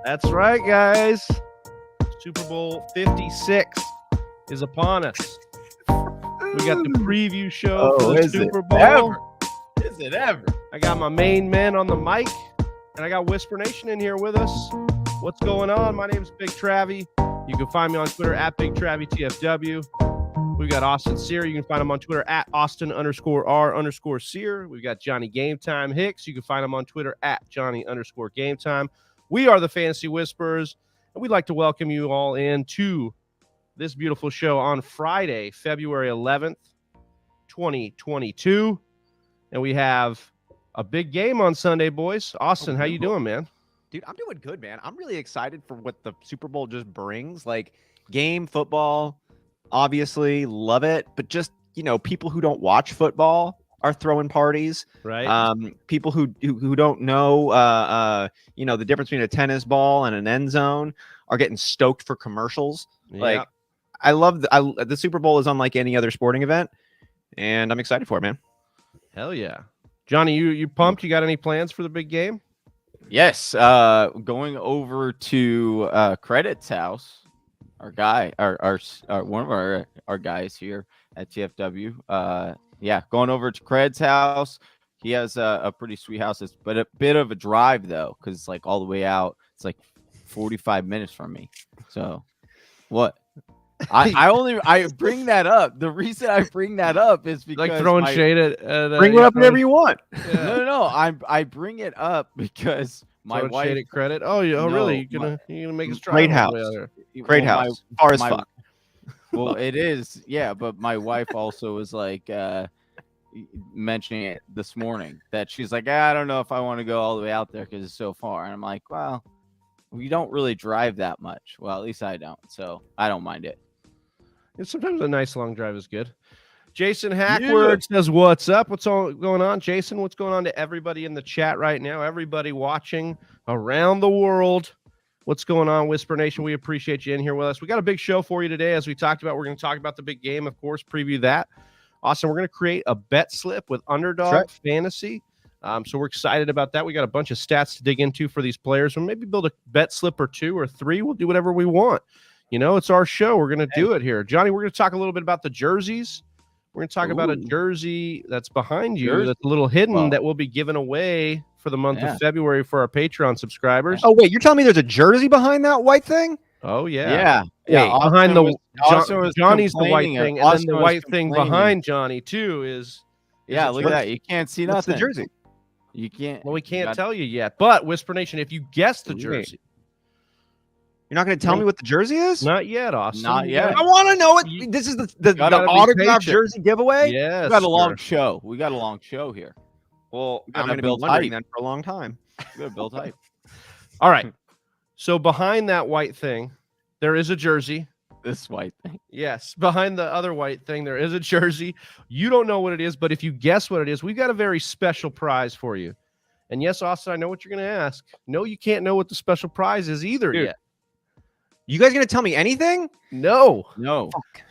That's right, guys. Super Bowl 56 is upon us. We got the preview show for the Super Bowl. Is it ever? I got my main men on the mic, and I got Whisper Nation in here with us. What's going on? My name is Big Travie. You can find me on Twitter at Big Travie TFW. We've got Austin Sear. You can find him on Twitter at Austin_R_Sear. We've got Johnny Game Time Hicks. You can find him on Twitter at Johnny_Game Time. We are the Fantasy Whisperers, and we'd like to welcome you all into this beautiful show on Friday, February 11th, 2022. And we have a big game on Sunday, boys. Austin, how you doing, man? Dude, I'm doing good, man. I'm really excited for what the Super Bowl just brings. Like, game, football, obviously, love it. But just, people who don't watch football are throwing parties. Right. People who don't know, the difference between a tennis ball and an end zone are getting stoked for commercials. Yeah. Like, I love the Super Bowl is unlike any other sporting event, and I'm excited for it, man. Hell yeah. Johnny, you pumped? You got any plans for the big game? Yes. Going over to Credit's house, our guy, our one of our guys here at TFW. Going over to Cred's house. He has a pretty sweet house. It's but a bit of a drive though, because it's like all the way out. It's like 45 minutes from me. So what? I bring that up. The reason I bring that up is because like throwing shade at bring it up whenever you want. Yeah. No. I bring it up because my wife shade at Credit. Oh, yeah. Oh, No, really? You're gonna make us try? Great house. Great house. Far as fuck. Well, it is. Yeah, but my wife also was like mentioning it this morning that she's like, I don't know if I want to go all the way out there because it's so far. And I'm like, well, we don't really drive that much. Well, at least I don't. So I don't mind it. And sometimes a nice long drive is good. Jason Hackward says, what's up? What's all going on? Jason, what's going on to everybody in the chat right now? Everybody watching around the world. What's going on, Whisper Nation? We appreciate you in here with us. We got a big show for you today. As we talked about, we're going to talk about the big game, of course, preview that. Austin, we're going to create a bet slip with Underdog Fantasy. So we're excited about that. We got a bunch of stats to dig into for these players. We'll maybe build a bet slip or two or three. We'll do whatever we want. It's our show. We're going to do it here. Johnny, we're going to talk a little bit about the jerseys. We're going to talk about a jersey that's behind you that's a little hidden that we'll be giving away for the month of February for our Patreon subscribers. Oh, wait, you're telling me there's a jersey behind that white thing? Oh, yeah. Yeah. Behind Johnny's the white thing, and then the white thing behind Johnny, too, is look at that. You can't see nothing. What's the jersey? You can't. Well, we can't tell you yet. But, Whisper Nation, if you guess the jersey. You're not going to tell me what the jersey is? Not yet, Austin. Not yet. I want to know it. This is the autographed jersey giveaway? Yes. We got a long show. We got a long show here. Well, I'm going to be wondering then for a long time. We got to build hype. All right. So behind that white thing, there is a jersey. This white thing. Yes. Behind the other white thing, there is a jersey. You don't know what it is, but if you guess what it is, we've got a very special prize for you. And yes, Austin, I know what you're going to ask. No, you can't know what the special prize is either yet. You guys going to tell me anything? No. Fuck.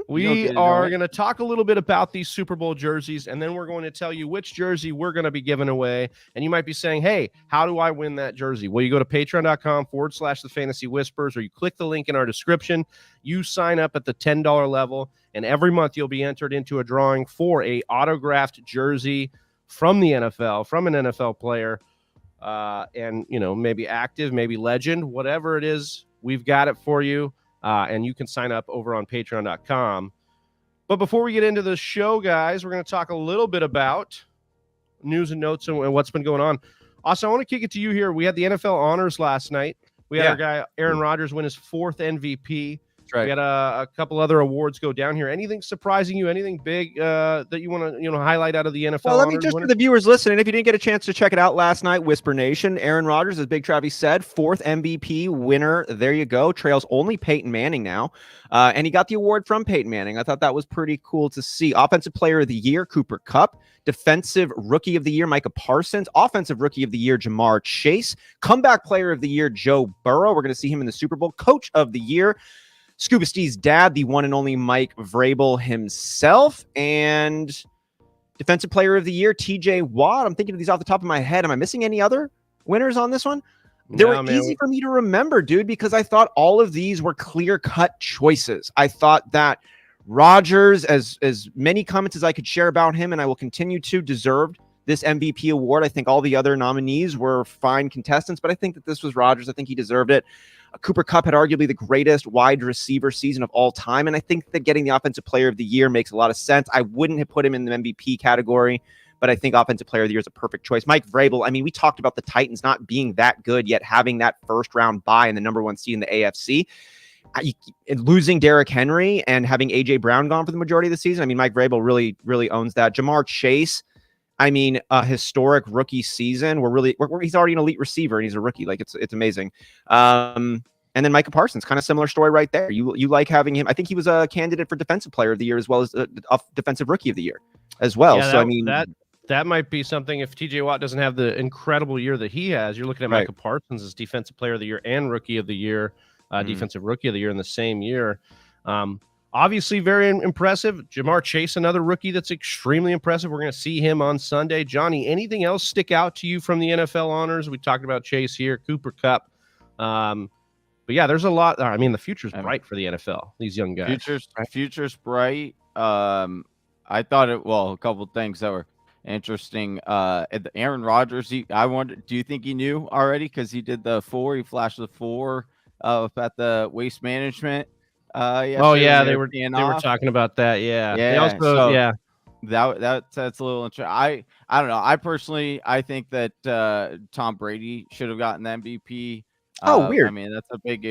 We are going to talk a little bit about these Super Bowl jerseys, and then we're going to tell you which jersey we're going to be giving away. And you might be saying, hey, how do I win that jersey? Well, you go to patreon.com/the Fantasy Whispers, or you click the link in our description. You sign up at the $10 level, and every month you'll be entered into a drawing for a autographed jersey from the NFL, from an NFL player. And maybe active, maybe legend, whatever it is, we've got it for you. And you can sign up over on patreon.com. But before we get into the show, guys, we're going to talk a little bit about news and notes and what's been going on. Also, I want to kick it to you here. We had the NFL honors last night. We had our guy Aaron Rodgers win his 4th MVP. Right. We had a couple other awards go down here. Anything surprising you? Anything big that you want to highlight out of the NFL? Well, let me just for the viewers listening, if you didn't get a chance to check it out last night, Whisper Nation, Aaron Rodgers, as Big Travis said, 4th MVP winner. There you go. Trails only Peyton Manning now, and he got the award from Peyton Manning. I thought that was pretty cool to see. Offensive Player of the Year, Cooper Kupp. Defensive Rookie of the Year, Micah Parsons. Offensive Rookie of the Year, Jamar Chase. Comeback Player of the Year, Joe Burrow. We're going to see him in the Super Bowl. Coach of the Year, Scuba Steve's dad, the one and only Mike Vrabel himself, and Defensive Player of the Year, TJ Watt. I'm thinking of these off the top of my head. Am I missing any other? winners on this one. They No, were man. easy for me to remember, dude, because I thought all of these were clear-cut choices. I thought that Rodgers, as many comments as I could share about him, and I will continue to, deserved this MVP award. I think all the other nominees were fine contestants, but I think that this was Rodgers. I think he deserved it. Cooper Kupp had arguably the greatest wide receiver season of all time, and I think that getting the Offensive Player of the Year makes a lot of sense. I wouldn't have put him in the MVP category, but I think Offensive Player of the Year is a perfect choice. Mike Vrabel, I mean, we talked about the Titans not being that good, yet having that first-round bye and the number 1 seed in the AFC. Losing Derrick Henry and having A.J. Brown gone for the majority of the season, I mean, Mike Vrabel really, really owns that. Jamar Chase, I mean, a historic rookie season. He's already an elite receiver, and he's a rookie. Like, it's amazing. And then Micah Parsons, kind of similar story right there. You like having him. I think he was a candidate for Defensive Player of the Year as well as Defensive Rookie of the Year as well. Yeah, so, I mean, that might be something if TJ Watt doesn't have the incredible year that he has. You're looking at Micah Parsons as Defensive Player of the Year and Rookie of the Year, Defensive Rookie of the Year in the same year. Obviously, very impressive. Jamar Chase, another rookie that's extremely impressive. We're going to see him on Sunday. Johnny, anything else stick out to you from the NFL honors? We talked about Chase here, Cooper Kupp. But yeah, there's a lot. I mean, the future's bright for the NFL. These young guys. Future's bright. I thought a couple of things that were interesting. Aaron Rodgers. I wonder, do you think he knew already? Because he did the 4. He flashed the 4 up at the Waste Management. Oh yeah, they were talking about that. Yeah. They also, that's a little interesting. I don't know. I personally, I think that Tom Brady should have gotten the MVP. Weird. I mean, that's a big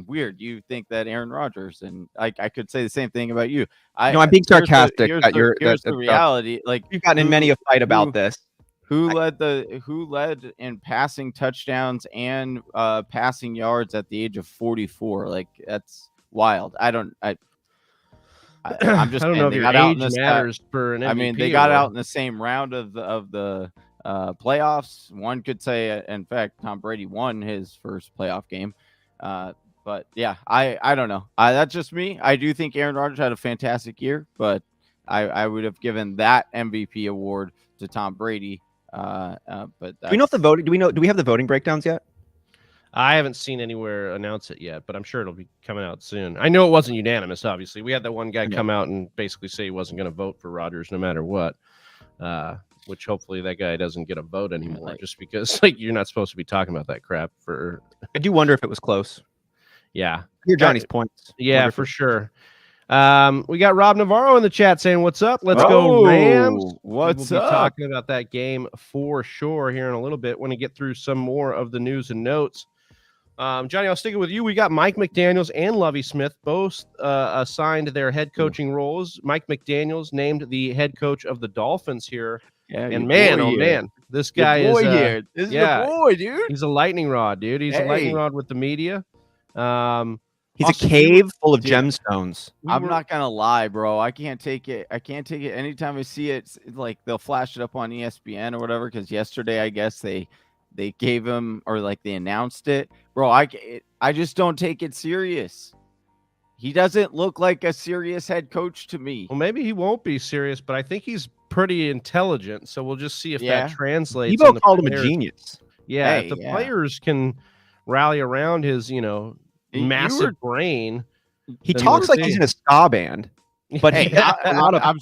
weird. You think that Aaron Rodgers, and I could say the same thing about you. I'm being sarcastic. Here's the reality. Like, you've gotten in many a fight about this. Who led in passing touchdowns and passing yards at the age of 44? Like, that's wild. I'm just I don't know if your age matters for an MVP. I mean, they got out in the same round of the playoffs. One could say, in fact, Tom Brady won his first playoff game. But yeah, I don't know. That's just me. I do think Aaron Rodgers had a fantastic year, but I would have given that MVP award to Tom Brady. But do we know if the voting? Do we have the voting breakdowns yet? I haven't seen anywhere announce it yet, but I'm sure it'll be coming out soon. I know it wasn't unanimous. Obviously, we had that one guy come out and basically say he wasn't going to vote for Rodgers no matter what. Which hopefully that guy doesn't get a vote anymore, just because you're not supposed to be talking about that crap. I do wonder if it was close. Yeah, hear Johnny's points. Yeah, for sure. We got Rob Navarro in the chat saying, "What's up? Let's go Rams." What's we'll up? Be talking about that game for sure here in a little bit when we get through some more of the news and notes. Johnny, I'll stick it with you. We got Mike McDaniels and Lovie Smith both assigned their head coaching roles. Mike McDaniels named the head coach of the Dolphins here. Yeah, and man, this guy is here. This is the boy, dude. He's a lightning rod, dude. He's a lightning rod with the media. He's a cave full of gemstones. I'm not gonna lie, bro. I can't take it. Anytime I see it, it's like they'll flash it up on ESPN or whatever. Because yesterday, I guess they gave him, or like they announced it, bro. I just don't take it serious. He doesn't look like a serious head coach to me. Well, maybe he won't be serious, but I think he's pretty intelligent. So we'll just see if that translates. Debo called him a genius. Yeah, if the players can rally around his, massive brain. He talks like he's in a ska band. But I'm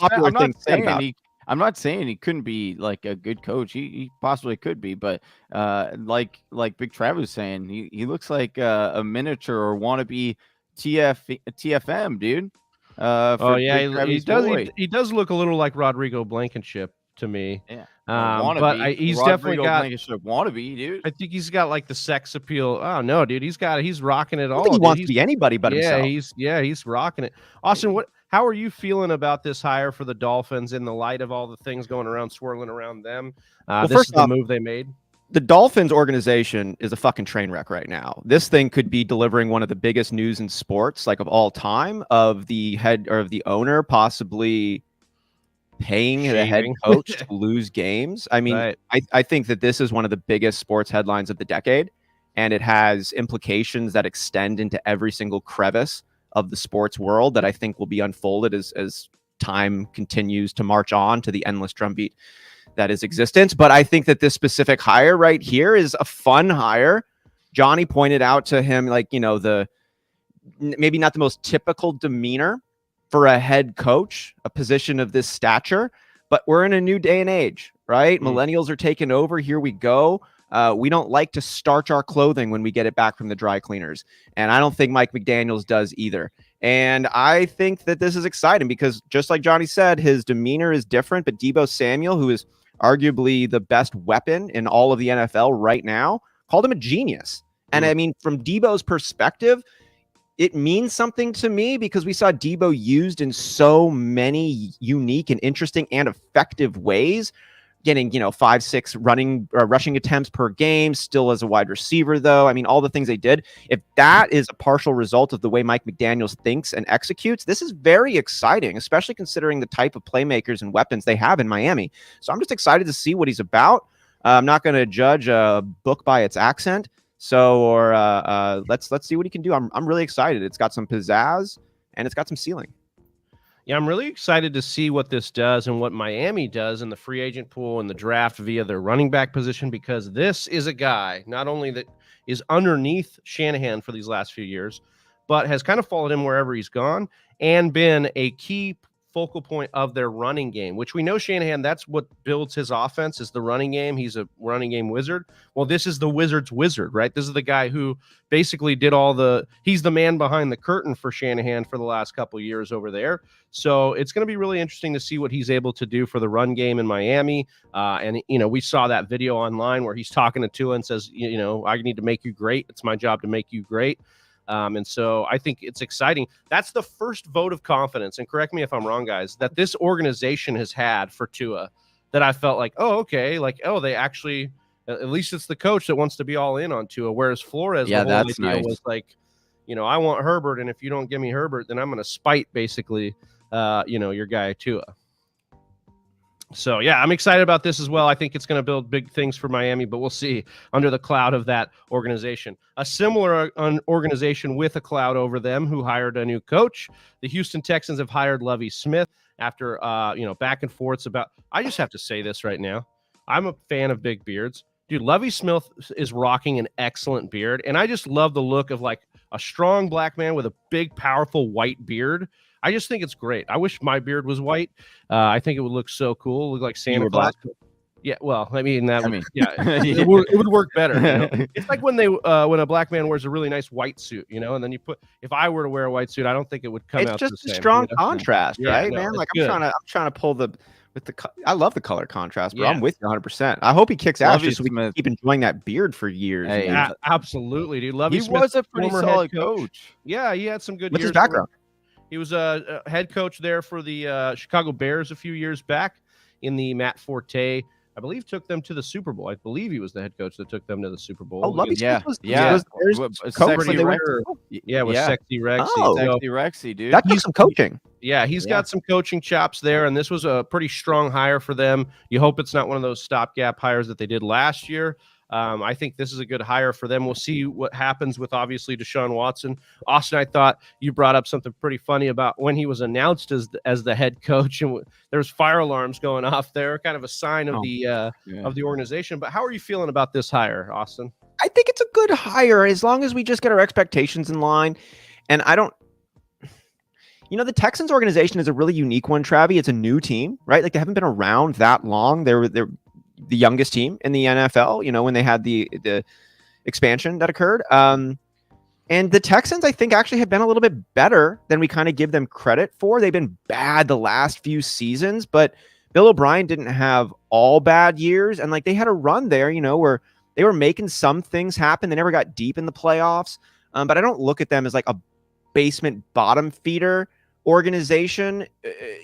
not saying he couldn't be like a good coach. He possibly could be, but like Big Trav was saying, he looks like a miniature or wannabe TFM, dude. He does look a little like Rodrigo Blankenship to me. Yeah. But he's definitely got wannabe, dude. I think he's got like the sex appeal. Oh no, dude, he's rocking it all. I think he wants to be anybody but himself. He's rocking it. Austin, how are you feeling about this hire for the Dolphins in the light of all the things swirling around them? This is the move they made. The Dolphins organization is a fucking train wreck right now. This thing could be delivering one of the biggest news in sports, like of all time, of the head or of the owner possibly paying the head coach to lose games. I mean, I think that this is one of the biggest sports headlines of the decade, and it has implications that extend into every single crevice of the sports world that I think will be unfolded as time continues to march on to the endless drumbeat that is existence. But I think that this specific hire right here is a fun hire. Johnny pointed out to him, like, maybe not the most typical demeanor for a head coach, a position of this stature, but we're in a new day and age, right? Millennials are taking over. Here we go. We don't like to starch our clothing when we get it back from the dry cleaners. And I don't think Mike McDaniels does either. And I think that this is exciting because just like Johnny said, his demeanor is different, but Deebo Samuel, who is arguably the best weapon in all of the NFL right now, called him a genius. And I mean, from Deebo's perspective, it means something to me because we saw Deebo used in so many unique and interesting and effective ways, getting, 5-6 rushing attempts per game, still as a wide receiver, though. I mean, all the things they did. If that is a partial result of the way Mike McDaniels thinks and executes, this is very exciting, especially considering the type of playmakers and weapons they have in Miami. So I'm just excited to see what he's about. I'm not going to judge a book by its accent. So, let's see what he can do. I'm really excited. It's got some pizzazz and it's got some ceiling. Yeah, I'm really excited to see what this does and what Miami does in the free agent pool and the draft via their running back position, because this is a guy not only that is underneath Shanahan for these last few years, but has kind of followed him wherever he's gone and been a key focal point of their running game, which we know Shanahan, that's what builds his offense, is the running game. He's a running game wizard. Well, this is the wizard's wizard, right? This is the guy who basically did he's the man behind the curtain for Shanahan for the last couple of years over there. So it's going to be really interesting to see what he's able to do for the run game in Miami. And we saw that video online where he's talking to Tua and says, I need to make you great. It's my job to make you great. And so I think it's exciting. That's the first vote of confidence, and correct me if I'm wrong, guys, that this organization has had for Tua, that I felt like, they actually, at least it's the coach that wants to be all in on Tua, whereas Flores, that's nice. Was like, I want Herbert, and if you don't give me Herbert, then I'm going to spite basically, your guy Tua. So, yeah, I'm excited about this as well. I think it's going to build big things for Miami, but we'll see under the cloud of that organization. A similar organization with a cloud over them who hired a new coach. The Houston Texans have hired Lovie Smith after, back and forths about – I just have to say this right now. I'm a fan of big beards. Dude, Lovie Smith is rocking an excellent beard, and I just love the look of like a strong black man with a big, powerful white beard. I just think it's great. I wish my beard was white. I think it would look so cool. Look like Santa Claus. Yeah, well, it would work better. It's like when when a black man wears a really nice white suit, and then if I were to wear a white suit, I don't think it would come out the same. It's just a strong contrast, right, man? Like I'm trying to pull I love the color contrast, bro. Yeah. I'm with you 100%. I hope he kicks ass just so we can keep enjoying that beard for years. Hey, absolutely, dude. Lovie Smith was a pretty solid coach. Yeah, he had some good What's years. His background? He was a head coach there for the Chicago Bears a few years back in the Matt Forte. I believe took them to the Super Bowl. I believe he was the head coach that took them to the Super Bowl. Oh, Lovie Smith was Sexy Rexy. Oh, Sexy Rexy, dude. That took some coaching. Yeah, he's got some coaching chops there, and this was a pretty strong hire for them. You hope it's not one of those stopgap hires that they did last year. I think this is a good hire for them. We'll see what happens with, obviously, Deshaun Watson. Austin, I thought you brought up something pretty funny about when he was announced as the head coach, and there's fire alarms going off there, kind of a sign of the organization. But how are you feeling about this hire, Austin? I think it's a good hire as long as we just get our expectations in line. And I don't, the Texans organization is a really unique one, Travi. It's a new team, right? Like they haven't been around that long. They're the youngest team in the NFL, when they had the expansion that occurred. And the Texans, I think, actually have been a little bit better than we kind of give them credit for. They've been bad the last few seasons, but Bill O'Brien didn't have all bad years. And like they had a run there, where they were making some things happen. They never got deep in the playoffs. But I don't look at them as like a basement bottom feeder organization,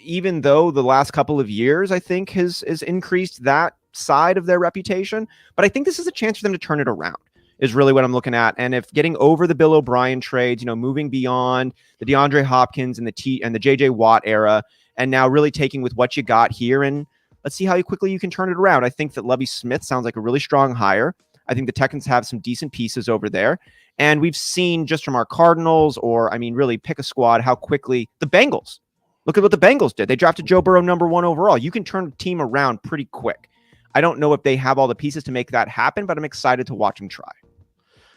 even though the last couple of years, I think, has increased that side of their reputation. But I think this is a chance for them to turn it around is really what I'm looking at. And if getting over the Bill O'Brien trades, moving beyond the DeAndre Hopkins and the JJ Watt era, and now really taking with what you got here, and let's see how quickly you can turn it around. I think that Lovie Smith sounds like a really strong hire. I think the Texans have some decent pieces over there. And we've seen just from our Cardinals, really pick a squad, how quickly the Bengals, look at what the Bengals did. They drafted Joe Burrow #1 overall. You can turn a team around pretty quick. I don't know if they have all the pieces to make that happen, but I'm excited to watch him try.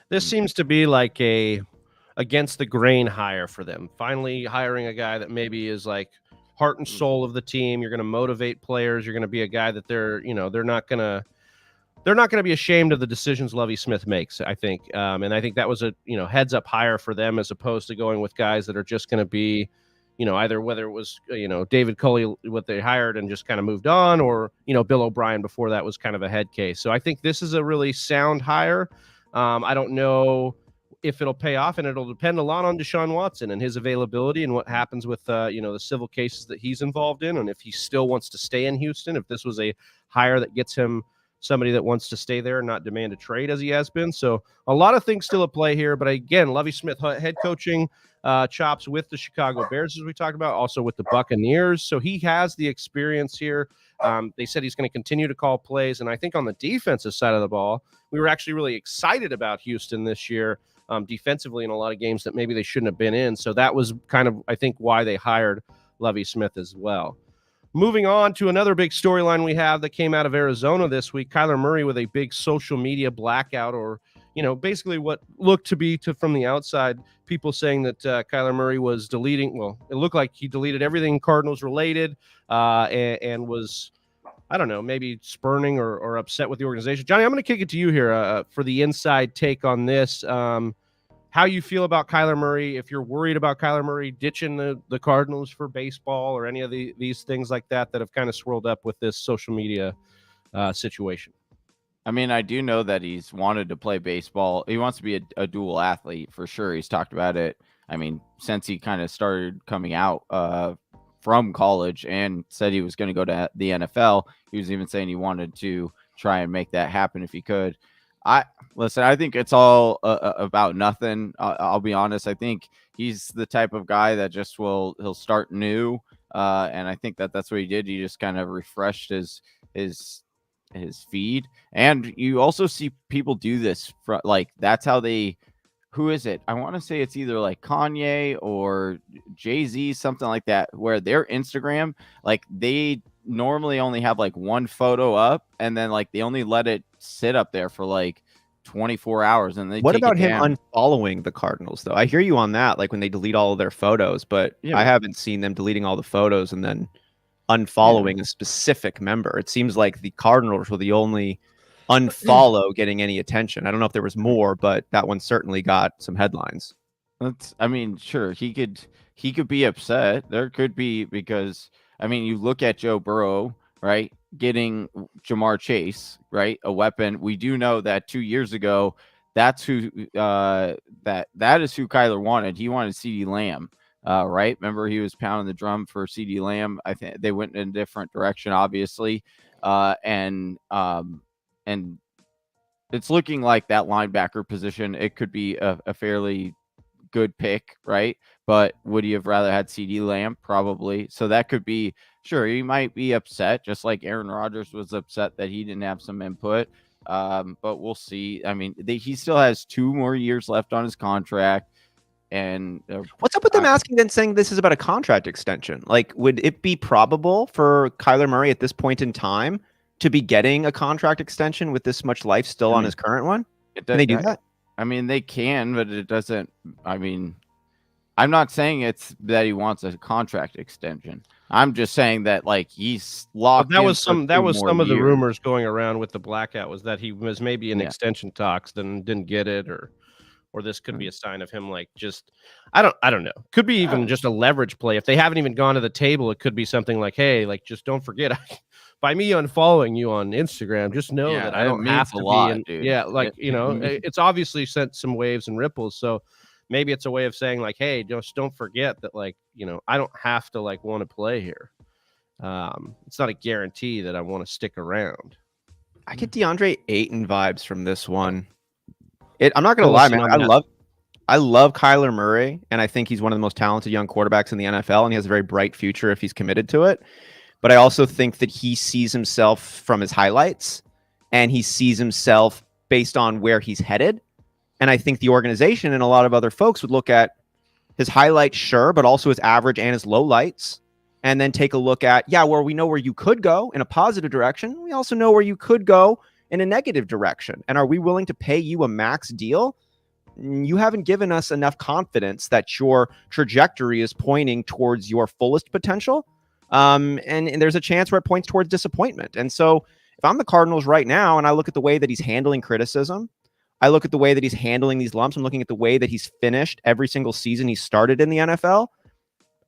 This seems to be like a against the grain hire for them. Finally hiring a guy that maybe is like heart and soul of the team. You're going to motivate players. You're going to be a guy that they're not going to be ashamed of the decisions Lovie Smith makes, I think. And I think that was a, heads up hire for them, as opposed to going with guys that are just going to be, either whether it was, David Culley, what they hired and just kind of moved on, or, Bill O'Brien before that was kind of a head case. So I think this is a really sound hire. I don't know if it'll pay off, and it'll depend a lot on Deshaun Watson and his availability and what happens with, the civil cases that he's involved in, and if he still wants to stay in Houston, if this was a hire that gets him somebody that wants to stay there and not demand a trade as he has been. So a lot of things still at play here. But again, Lovie Smith head coaching chops with the Chicago Bears, as we talked about, also with the Buccaneers. So he has the experience here. They said he's going to continue to call plays. And I think on the defensive side of the ball, we were actually really excited about Houston this year defensively in a lot of games that maybe they shouldn't have been in. So that was kind of, I think, why they hired Lovie Smith as well. Moving on to another big storyline we have that came out of Arizona this week, Kyler Murray with a big social media blackout, or, basically what looked to be from the outside, people saying that Kyler Murray was deleting. Well, it looked like he deleted everything Cardinals related and was, I don't know, maybe spurning or upset with the organization. Johnny, I'm going to kick it to you here for the inside take on this. How you feel about Kyler Murray, if you're worried about Kyler Murray ditching the Cardinals for baseball or any of these things like that have kind of swirled up with this social media situation. I mean, I do know that he's wanted to play baseball. He wants to be a dual athlete for sure. He's talked about it. I mean, since he kind of started coming out from college and said he was going to go to the NFL, he was even saying he wanted to try and make that happen if he could. I think it's all about nothing. I'll be honest. I think he's the type of guy that just he'll start new. And I think that's what he did. He just kind of refreshed his feed. And you also see people do this that's how who is it? I want to say it's either like Kanye or Jay-Z, something like that, where their Instagram, they normally only have one photo up, and then they only let it sit up there for 24 hours, and they what take about it him down. Unfollowing the Cardinals, though? I hear you on that, when they delete all of their photos, but I haven't seen them deleting all the photos and then unfollowing a specific member. It seems like the Cardinals were the only unfollow getting any attention. I don't know if there was more, but that one certainly got some headlines. Sure, he could be upset. There could be, because you look at Joe Burrow, right, getting Jamar Chase, right, a weapon. We do know that 2 years ago, that's who that is who Kyler wanted. He wanted CeeDee Lamb, right? Remember, he was pounding the drum for CeeDee Lamb. I think they went in a different direction, obviously, and it's looking like that linebacker position, it could be a fairly good pick, right? But would you have rather had CeeDee Lamb? Probably. So that could be, sure, he might be upset, just like Aaron Rodgers was upset that he didn't have some input. But we'll see. He still has 2 more years left on his contract. And what's up with them asking then, saying this is about a contract extension? Would it be probable for Kyler Murray at this point in time to be getting a contract extension with this much life still on his current one? Can they do that? They can, but it doesn't. I'm not saying it's that he wants a contract extension. I'm just saying that he's locked. That was some of the rumors going around with the blackout, was that he was maybe in extension talks, then didn't get it, or this could be a sign of him just I don't know. Could be even just a leverage play. If they haven't even gone to the table, it could be something like, hey, just don't forget, by me unfollowing you on Instagram, just know that I don't have to be in, dude. It's obviously sent some waves and ripples. So maybe it's a way of saying hey, just don't forget that I don't have to want to play here. It's not a guarantee that I want to stick around. I get DeAndre Ayton vibes from this one. I'm not gonna lie, man. I love Kyler Murray, and I think he's one of the most talented young quarterbacks in the NFL, and he has a very bright future if he's committed to it. But I also think that he sees himself from his highlights, and he sees himself based on where he's headed. And I think the organization and a lot of other folks would look at his highlights, sure, but also his average and his lowlights, and then take a look at, where we know where you could go in a positive direction. We also know where you could go in a negative direction. And are we willing to pay you a max deal? You haven't given us enough confidence that your trajectory is pointing towards your fullest potential. And there's a chance where it points towards disappointment. And so if I'm the Cardinals right now and I look at the way that he's handling criticism, I look at the way that he's handling these lumps, I'm looking at the way that he's finished every single season he started in the NFL,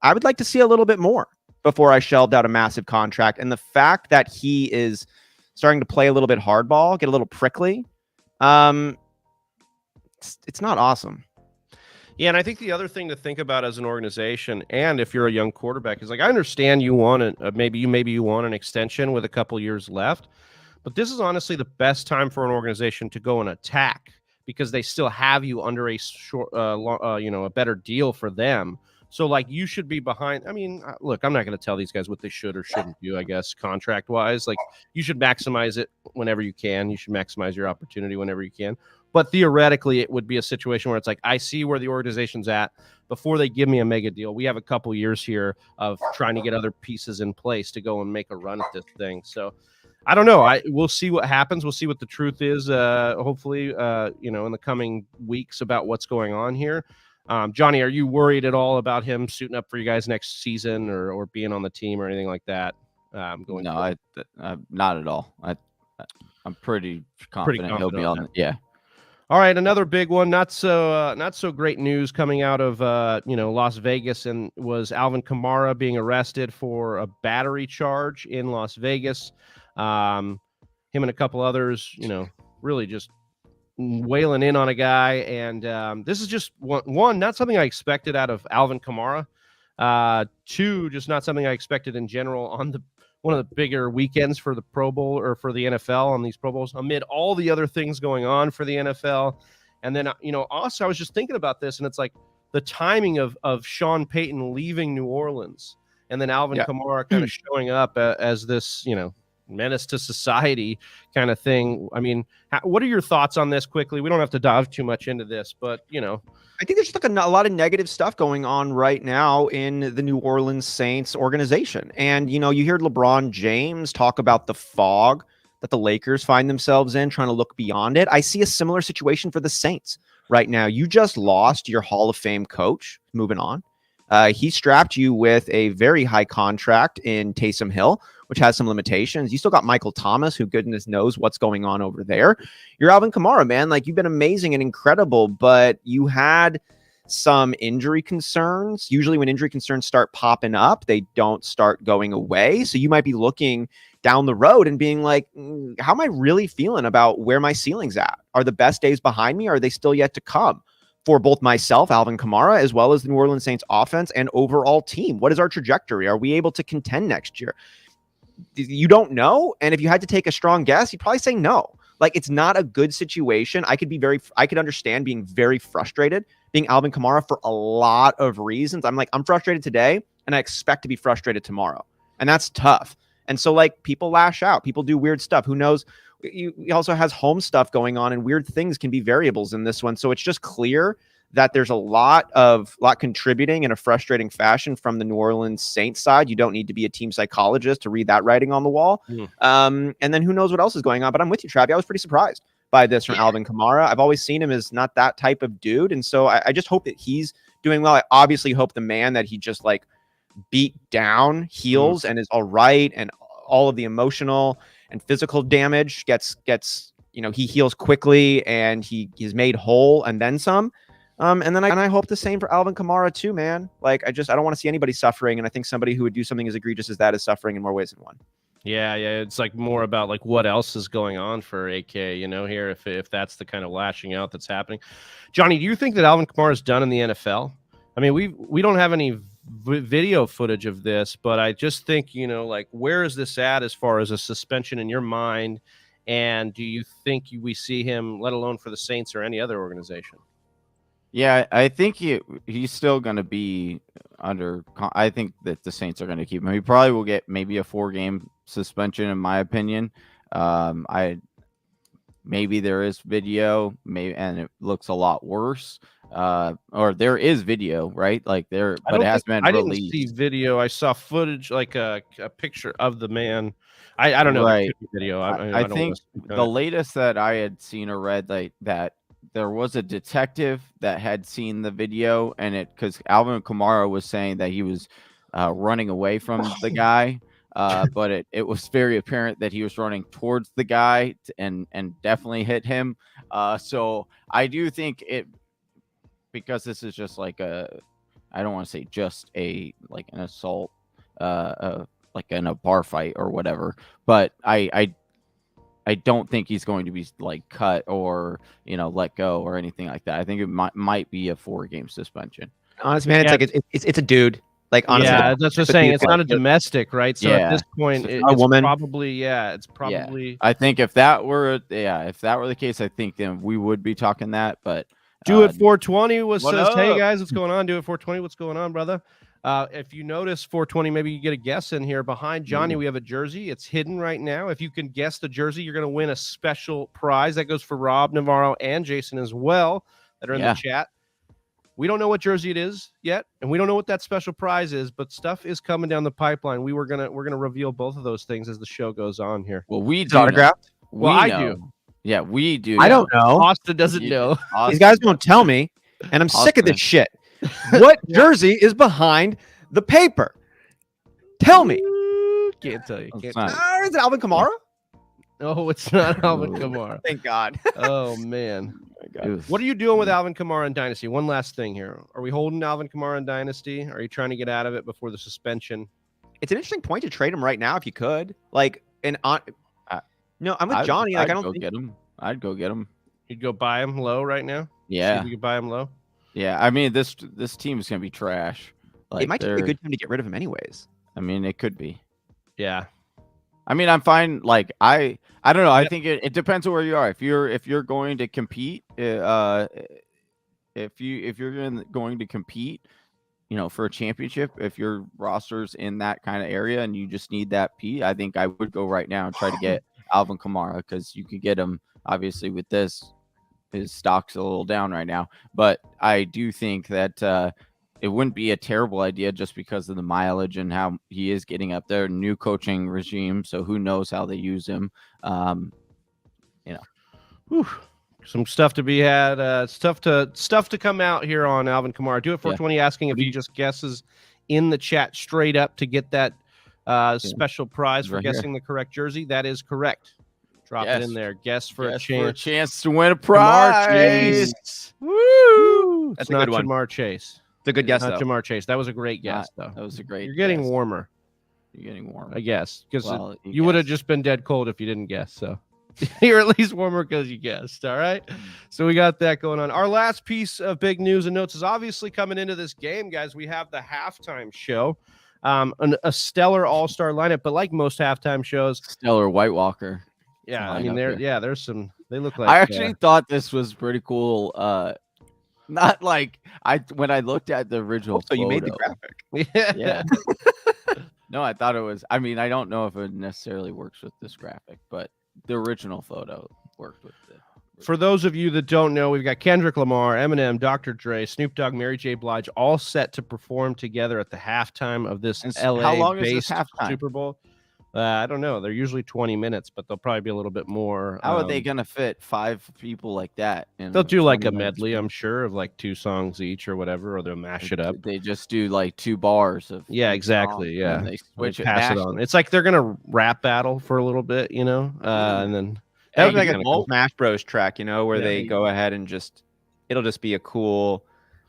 I would like to see a little bit more before I shelved out a massive contract. And the fact that he is starting to play a little bit hardball, get a little prickly, it's not awesome. Yeah, and I think the other thing to think about as an organization, and if you're a young quarterback, is like, I understand you want maybe you want an extension with a couple years left, but this is honestly the best time for an organization to go and attack because they still have you under a short, a better deal for them. So, like, you should be behind. I mean, look, I'm not going to tell these guys what they should or shouldn't do, I guess, contract-wise. Like, you should maximize it whenever you can. You should maximize your opportunity whenever you can. But theoretically, it would be a situation where it's like, I see where the organization's at. Before they give me a mega deal, we have a couple years here of trying to get other pieces in place to go and make a run at this thing. So, I don't know. We'll see what happens. We'll see what the truth is, hopefully, in the coming weeks about what's going on here. Johnny, are you worried at all about him suiting up for you guys next season or being on the team or anything like that? No, not at all. I'm pretty confident he'll be on. Yeah. All right, another big one. Not so great news coming out of Las Vegas, and was Alvin Kamara being arrested for a battery charge in Las Vegas. Him and a couple others, really just wailing in on a guy, and this is just one, not something I expected out of Alvin Kamara. Two, just not something I expected in general on one of the bigger weekends for the Pro Bowl or for the NFL on these Pro Bowls amid all the other things going on for the NFL. And then, also I was just thinking about this, and it's like the timing of Sean Payton leaving New Orleans and then Alvin Kamara kind of showing up as this, menace to society kind of thing. I mean, what are your thoughts on this quickly? We don't have to dive too much into this, but I think there's just like a lot of negative stuff going on right now in the New Orleans Saints organization. And, you hear LeBron James talk about the fog that the Lakers find themselves in, trying to look beyond it. I see a similar situation for the Saints right now. You just lost your Hall of Fame coach. Moving on. He strapped you with a very high contract in Taysom Hill, which has some limitations. You still got Michael Thomas, who goodness knows what's going on over there. You're Alvin Kamara, man. Like, you've been amazing and incredible, but you had some injury concerns. Usually when injury concerns start popping up, they don't start going away. So you might be looking down the road and being like, how am I really feeling about where my ceiling's at? Are the best days behind me? Or are they still yet to come? For both myself, Alvin Kamara, as well as the New Orleans Saints offense and overall team. What is our trajectory? Are we able to contend next year? You don't know. And if you had to take a strong guess, you'd probably say no. Like, it's not a good situation. I could understand being very frustrated being Alvin Kamara for a lot of reasons. I'm frustrated today and I expect to be frustrated tomorrow. And that's tough. And so, like, people lash out, people do weird stuff. Who knows? He also has home stuff going on, and weird things can be variables in this one. So it's just clear that there's a lot contributing in a frustrating fashion from the New Orleans Saints side. You don't need to be a team psychologist to read that writing on the wall. And then who knows what else is going on. But I'm with you, Travi. I was pretty surprised by this from Alvin Kamara. I've always seen him as not that type of dude. And so I just hope that he's doing well. I obviously hope the man that he just beat down heals and is all right, and all of the emotional and physical damage gets he heals quickly and he is made whole and then some. And I hope the same for Alvin Kamara too, man. Like, I don't want to see anybody suffering, and I think somebody who would do something as egregious as that is suffering in more ways than one. Yeah, it's like more about like what else is going on for AK, here, if that's the kind of lashing out that's happening. Johnny, do you think that Alvin Kamara is done in the NFL? I mean, we don't have any video footage of this, but I just think, where is this at as far as a suspension in your mind? And do you think we see him, let alone for the Saints or any other organization? Yeah, I think he's still going to be under. I think that the Saints are going to keep him. He probably will get maybe a 4-game suspension, in my opinion. Maybe there is video, and it looks a lot worse. or there is video, right? Like there, but it hasn't been I released. didn't see video. I saw footage, like a picture of the man. I don't know. There Right. could be video. I don't wanna think speak on the it. latest that I had seen or read, like that there was a detective that had seen the video, and because Alvin Kamara was saying that he was running away from the guy, but it was very apparent that he was running towards the guy and definitely hit him. So I do think it, because this is just like I don't want to say just like an assault, like in a bar fight or whatever, but I don't think he's going to be like cut or let go or anything like that. I think it might be a 4-game suspension. Honestly, man, it's like it's a dude. Like honestly, Yeah, that's what I'm saying. It's not a domestic, right? So at this point, a woman. Probably it's probably. I think if that were the case, I think then we would be talking that. But Do It 420 says, "Hey up? guys, what's going on? Do It 420, what's going on, brother?" If you notice 420, maybe you get a guess in here. Behind Johnny, we have a jersey. It's hidden right now. If you can guess the jersey, you're going to win a special prize. That goes for Rob, Navarro, and Jason as well that are in the chat. We don't know what jersey it is yet, and we don't know what that special prize is, but stuff is coming down the pipeline. We're gonna reveal both of those things as the show goes on here. Well, we do autographed. Well, I do. Yeah, we do. I don't know. Austin doesn't know. These guys won't tell me, and I'm sick of this shit. What jersey is behind the paper? Tell me. Can't tell you. Is it Alvin Kamara? No, it's not Alvin Kamara. Thank God. Oh man. God. What are you doing with Alvin Kamara in Dynasty? One last thing here. Are we holding Alvin Kamara in Dynasty? Are you trying to get out of it before the suspension? It's an interesting point to trade him right now if you could. Like, no, I'm with Johnny. Like, I don't think... get him. I'd go get him. You'd go buy him low right now? Yeah. See if you could buy him low? Yeah. I mean, this team is going to be trash. Like, it might be a good time to get rid of him anyways. I mean, it could be. Yeah. I mean, I'm fine. Like, I don't know. I think it depends on where you are. If you're going to compete, if you're going to compete, for a championship, if your roster's in that kind of area and you just need that P, I think I would go right now and try to get Alvin Kamara, because you could get him obviously with this. His stock's a little down right now, but I do think that it wouldn't be a terrible idea just because of the mileage and how he is getting up there. New coaching regime, so who knows how they use him. Whew. Some stuff to be had. Stuff to come out here on Alvin Kamara. Do It 420 asking if he just guesses in the chat straight up to get that special prize for guessing the correct jersey. That is correct. Drop it in there. Guess for a chance to win a prize. Woo! That's a good one. Jamar Chase. It's a good guess, Not though. Jamar Chase. That was a great guess, though. That was a great. You're getting guess. warmer. You're getting warmer. I guess, because you you would have just been dead cold if you didn't guess. So you're at least warmer because you guessed. All right. So we got that going on. Our last piece of big news and notes is obviously coming into this game, guys. We have the halftime show, a stellar all-star lineup, but like most halftime shows, stellar White Walker. Yeah, I mean, there's some. They look like. I actually thought this was pretty cool. Not like when I looked at the original. So you made the graphic. Yeah. No, I thought it was. I mean, I don't know if it necessarily works with this graphic, but the original photo worked with it. For those of you that don't know, we've got Kendrick Lamar, Eminem, Dr. Dre, Snoop Dogg, Mary J. Blige, all set to perform together at the halftime of this LA-based how long is this halftime? Super Bowl. I don't know. They're usually 20 minutes, but they'll probably be a little bit more. How are they going to fit 5 people like that? They'll do like a medley, I'm sure, of like 2 songs each or whatever, or they'll mash it up. They just do like 2 bars of. Yeah, exactly. Yeah. They switch pass it on. It's like they're going to rap battle for a little bit, and then. That would be like a cool Smash Bros track, where they go ahead and it'll just be a cool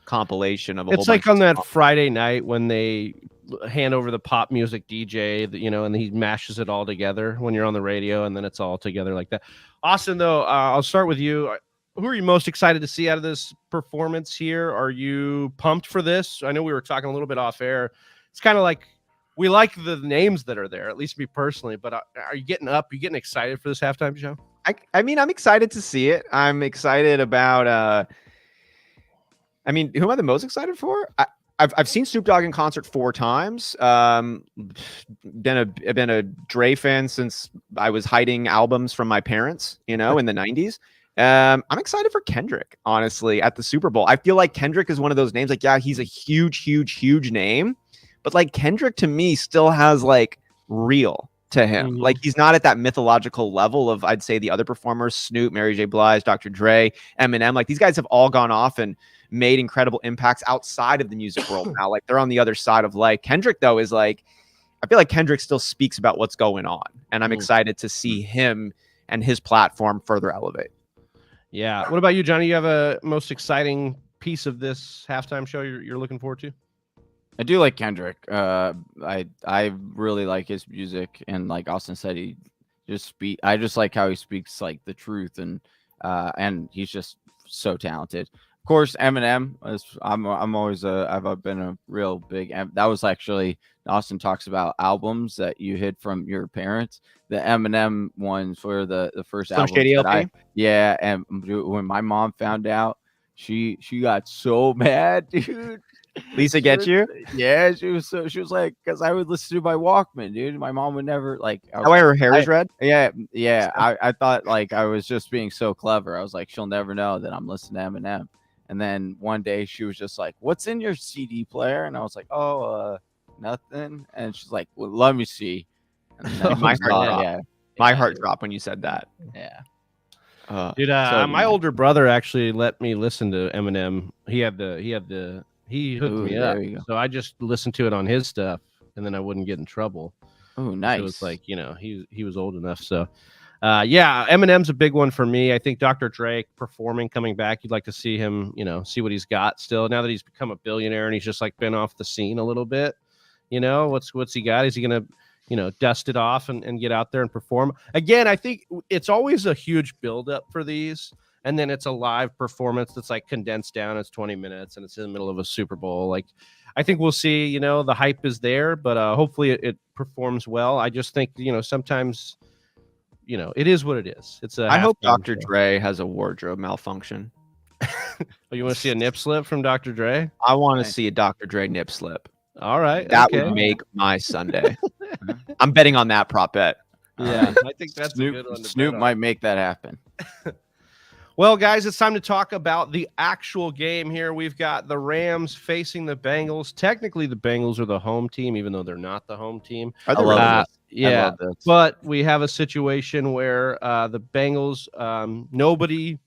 compilation of a whole bunch. It's like on that Friday night when they hand over the pop music DJ, and he mashes it all together when you're on the radio, and then it's all together like that. Austin, though, I'll start with you. Who are you most excited to see out of this performance here? Are you pumped for this? I know we were talking a little bit off air. It's kind of like we like the names that are there, at least me personally, but are you getting up? Are you getting excited for this halftime show? I mean, I'm excited to see it. I'm excited about who am I the most excited for? I've seen Snoop Dogg in concert 4 times. Been a Dre fan since I was hiding albums from my parents, in the 90s. I'm excited for Kendrick, honestly, at the Super Bowl. I feel like Kendrick is one of those names. Like, yeah, he's a huge name, but like Kendrick to me still has like real to him. Like he's not at that mythological level of, I'd say, the other performers, Snoop, Mary J. Blige, Dr. Dre, Eminem. Like these guys have all gone off and made incredible impacts outside of the music world now. Like they're on the other side of life. Kendrick, though, is like, I feel like Kendrick still speaks about what's going on. And I'm excited to see him and his platform further elevate. Yeah. What about you, Johnny? You have a most exciting piece of this halftime show you're looking forward to? I do like Kendrick. I really like his music, and like Austin said, I just like how he speaks like the truth, and he's just so talented. Of course, Eminem. I've been a real big. That was actually Austin talks about albums that you hid from your parents. The Eminem ones were the first album. Yeah, and when my mom found out, she got so mad, dude. Lisa gets you? Yeah, she was like, because I would listen to my Walkman, dude. My mom would never like. How her hair is red? Yeah. I thought like I was just being so clever. I was like, she'll never know that I'm listening to Eminem. And then one day she was just like, "What's in your CD player?" And I was like, "Oh, nothing." And she's like, "Well, let me see." And my heart dropped when you said that. Yeah. Dude, my older brother actually let me listen to Eminem. He hooked me up. So I just listened to it on his stuff, and then I wouldn't get in trouble. Oh, nice. So it's like, he was old enough. So yeah, Eminem's a big one for me. I think Dr. Dre coming back. You'd like to see him, see what he's got still. Now that he's become a billionaire and he's just like been off the scene a little bit, what's he got? Is he going to, dust it off and get out there and perform? Again, I think it's always a huge buildup for these. And then it's a live performance that's like condensed down. It's 20 minutes and it's in the middle of a Super Bowl. Like, I think we'll see, the hype is there, but hopefully it performs well. I just think, sometimes, it is what it is. I hope Dr. Dre has a wardrobe malfunction. Oh, you want to see a nip slip from Dr. Dre? I want to see a Dr. Dre nip slip. All right. That would make my Sunday. I'm betting on that prop bet. Yeah, I think that's Snoop, a good one. Snoop might make that happen. Well, guys, it's time to talk about the actual game here. We've got the Rams facing the Bengals. Technically, the Bengals are the home team, even though they're not the home team. Yeah, but we have a situation where the Bengals, nobody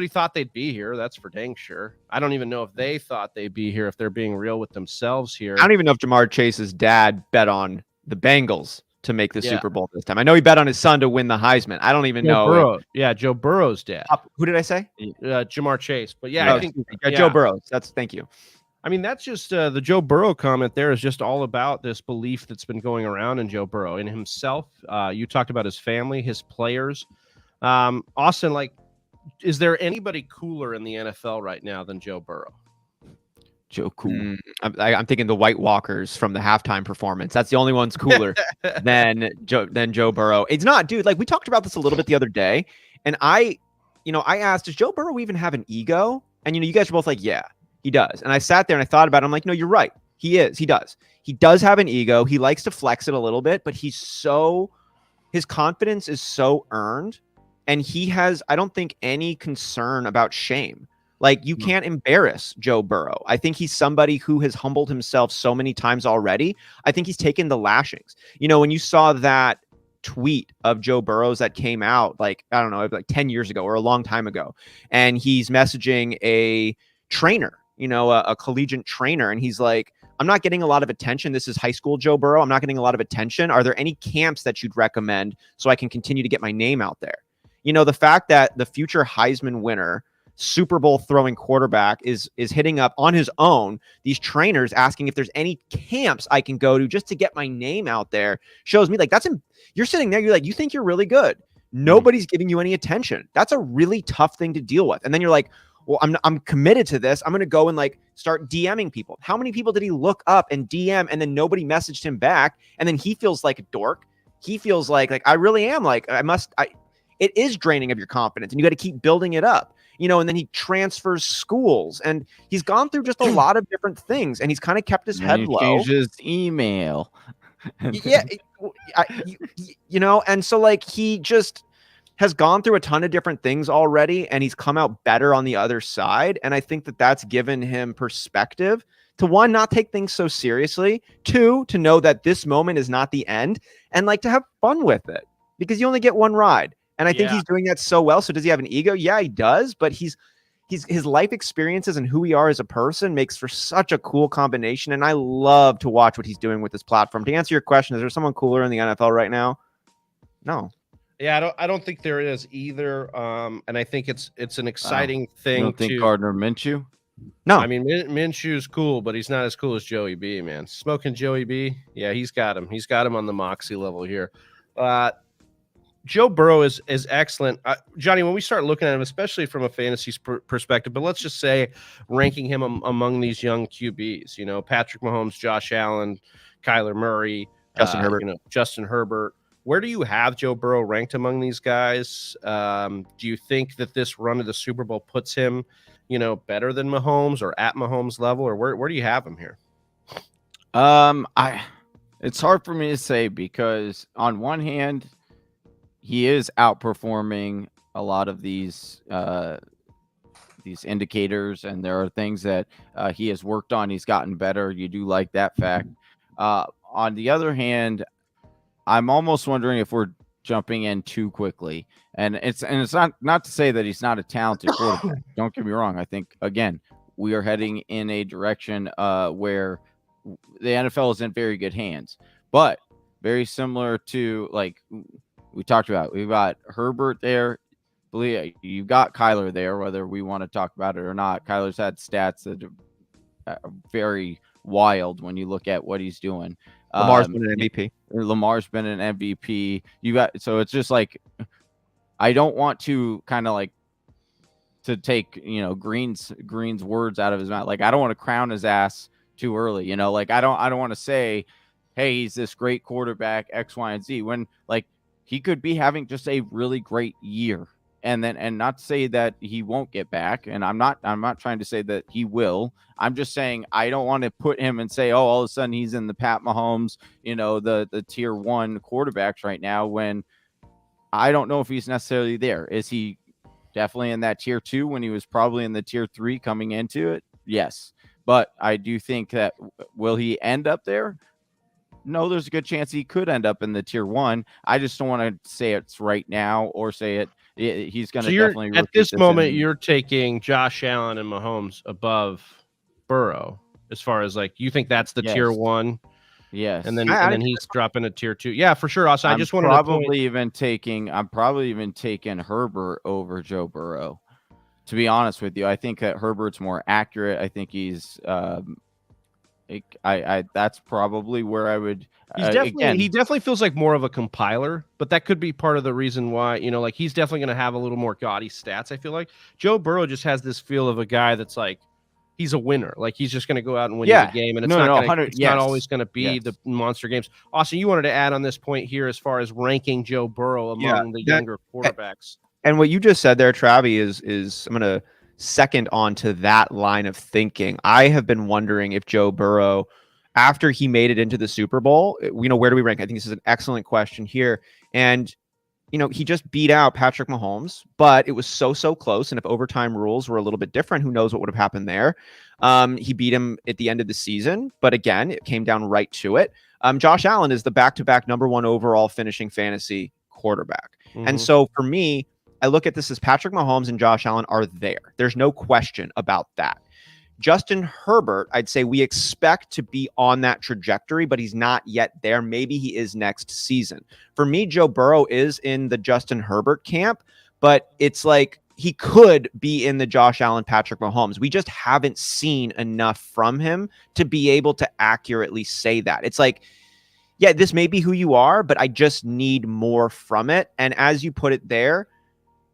thought they'd be here. That's for dang sure. I don't even know if they thought they'd be here, if they're being real with themselves here. I don't even know if Jamar Chase's dad bet on the Bengals to make the Super Bowl this time. I know he bet on his son to win the Heisman. I don't even know. Joe Burrow's dad. Who did I say? Jamar Chase. But I think Joe Burrow. Thank you. I mean, that's just the Joe Burrow comment there is just all about this belief that's been going around in Joe Burrow, in himself. You talked about his family, his players. Austin, like, is there anybody cooler in the NFL right now than Joe Burrow? Joe Cool. I'm thinking the White Walkers from the halftime performance. That's the only one's cooler than Joe Burrow. It's not, dude. Like, we talked about this a little bit the other day, and I asked, does Joe Burrow even have an ego? And you guys were both like, yeah, he does. And I sat there and I thought about it. I'm like, no, you're right. He does. He does have an ego. He likes to flex it a little bit, but his confidence is so earned, and he has, I don't think, any concern about shame. Like, you can't embarrass Joe Burrow. I think he's somebody who has humbled himself so many times already. I think he's taken the lashings. When you saw that tweet of Joe Burrow's that came out, like, I don't know, like 10 years ago or a long time ago, and he's messaging a trainer, a collegiate trainer, and he's like, I'm not getting a lot of attention. This is high school Joe Burrow. I'm not getting a lot of attention. Are there any camps that you'd recommend so I can continue to get my name out there? The fact that the future Heisman winner, Super Bowl throwing quarterback is hitting up on his own these trainers, asking if there's any camps I can go to just to get my name out there, shows me, like, you're sitting there, you're like, you think you're really good. Nobody's giving you any attention. That's a really tough thing to deal with. And then you're like, well, I'm committed to this. I'm going to go and like start DMing people. How many people did he look up and DM and then nobody messaged him back? And then he feels like a dork. He feels like I really am, like, it is draining of your confidence, and you got to keep building it up. And then he transfers schools, and he's gone through just a lot of different things, and he's kind of kept his head low. Changed his email. Yeah. And so, like, he just, has gone through a ton of different things already, and he's come out better on the other side. And I think that that's given him perspective to, one, not take things so seriously, two, to know that this moment is not the end, and like to have fun with it, because you only get one ride. And I think he's doing that so well. So does he have an ego? Yeah, he does. But his life experiences and who we are as a person makes for such a cool combination. And I love to watch what he's doing with this platform. To answer your question, is there someone cooler in the NFL right now? No. Yeah, I don't think there is either. And I think it's an exciting thing. You don't think Gardner Minshew? No. I mean, Minshew's cool, but he's not as cool as Joey B, man. Smoking Joey B. Yeah, he's got him. He's got him on the moxie level here. Joe Burrow is excellent. Johnny, when we start looking at him, especially from a fantasy perspective, but let's just say ranking him among these young QBs, Patrick Mahomes, Josh Allen, Kyler Murray, Justin Herbert. Where do you have Joe Burrow ranked among these guys? Do you think that this run of the Super Bowl puts him, better than Mahomes or at Mahomes level, or where do you have him here? It's hard for me to say, because on one hand, he is outperforming a lot of these indicators, and there are things that he has worked on. He's gotten better. You do like that fact. On the other hand, I'm almost wondering if we're jumping in too quickly. And it's not to say that he's not a talented quarterback. Don't get me wrong. I think, again, we are heading in a direction where the NFL is in very good hands. But very similar to, like we talked about, we've got Herbert there. Bley, you've got Kyler there, whether we want to talk about it or not. Kyler's had stats that are very wild when you look at what he's doing. Lamar's been an MVP. Lamar's been an MVP. So it's just like, I don't want to kind of like to take, Green's words out of his mouth. Like, I don't want to crown his ass too early, like I don't want to say, hey, he's this great quarterback, X, Y, and Z, when like he could be having just a really great year. And not to say that he won't get back. And I'm not trying to say that he will. I'm just saying I don't want to put him and say, oh, all of a sudden he's in the Pat Mahomes, the tier 1 quarterbacks right now, when I don't know if he's necessarily there. Is he definitely in that tier 2 when he was probably in the tier 3 coming into it? Yes. But I do think that, will he end up there? No, there's a good chance he could end up in the tier 1. I just don't want to say it's right now, or say it. He's going to definitely. At this moment, you're taking Josh Allen and Mahomes above Burrow, as far as like, you think that's the tier 1. Yes, and then he's dropping a tier 2. Yeah, for sure. Also, I just wanted I'm probably even taking Herbert over Joe Burrow. To be honest with you, I think that Herbert's more accurate. I think he's. That's probably where I would. He definitely feels like more of a compiler, but that could be part of the reason why, like, he's definitely going to have a little more gaudy stats. I feel like Joe Burrow just has this feel of a guy that's like, he's a winner. Like, he's just going to go out and win the game, and it's not always going to be the monster games. Austin, you wanted to add on this point here as far as ranking Joe Burrow among the younger quarterbacks. And what you just said there, Travi, is I'm going to second on to that line of thinking. I have been wondering if Joe Burrow, after he made it into the Super Bowl, where do we rank? I think this is an excellent question here. And, he just beat out Patrick Mahomes, but it was so close. And if overtime rules were a little bit different, who knows what would have happened there? He beat him at the end of the season, but again, it came down right to it. Josh Allen is the back-to-back number 1 overall finishing fantasy quarterback. Mm-hmm. And so for me, I look at this as Patrick Mahomes and Josh Allen are there. There's no question about that. Justin Herbert, I'd say we expect to be on that trajectory, but he's not yet there. Maybe he is next season. For me, Joe Burrow is in the Justin Herbert camp, but it's like he could be in the Josh Allen, Patrick Mahomes. We just haven't seen enough from him to be able to accurately say that. It's like, yeah, this may be who you are, but I just need more from it. And as you put it there,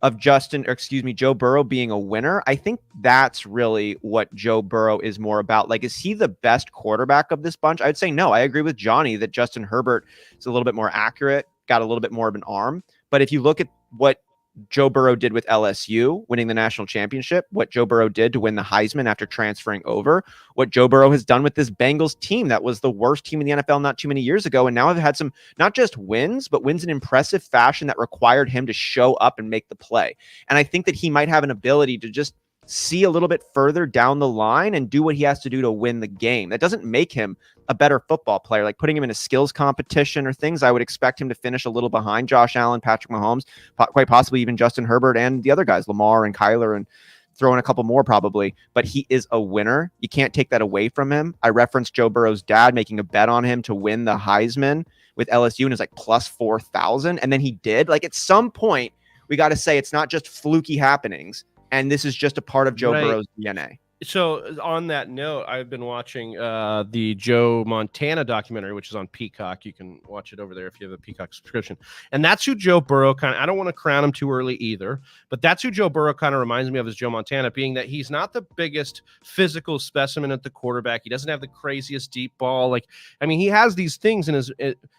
of Joe Burrow being a winner, I think that's really what Joe Burrow is more about. Like, is he the best quarterback of this bunch? I'd say no. I agree with Johnny that Justin Herbert is a little bit more accurate, got a little bit more of an arm. But if you look at what Joe Burrow did with LSU, winning the national championship, what Joe Burrow did to win the Heisman after transferring over, what Joe Burrow has done with this Bengals team that was the worst team in the NFL not too many years ago. And now have had some, not just wins, but wins in impressive fashion that required him to show up and make the play. And I think that he might have an ability to just see a little bit further down the line and do what he has to do to win the game. That doesn't make him a better football player, like putting him in a skills competition or things. I would expect him to finish a little behind Josh Allen, Patrick Mahomes, quite possibly even Justin Herbert and the other guys, Lamar and Kyler, and throw in a couple more probably. But he is a winner. You can't take that away from him. I referenced Joe Burrow's dad making a bet on him to win the Heisman with LSU, and it's like plus 4,000. And then he did. Like, at some point, we got to say it's not just fluky happenings. And this is just a part of Joe Burrow's DNA. So on that note, I've been watching the Joe Montana documentary, which is on Peacock. You can watch it over there if you have a Peacock subscription. And that's who Joe Burrow kind of, I don't want to crown him too early either, but that's who Joe Burrow kind of reminds me of as Joe Montana, being that he's not the biggest physical specimen at the quarterback. He doesn't have the craziest deep ball. Like, I mean, he has these things in his,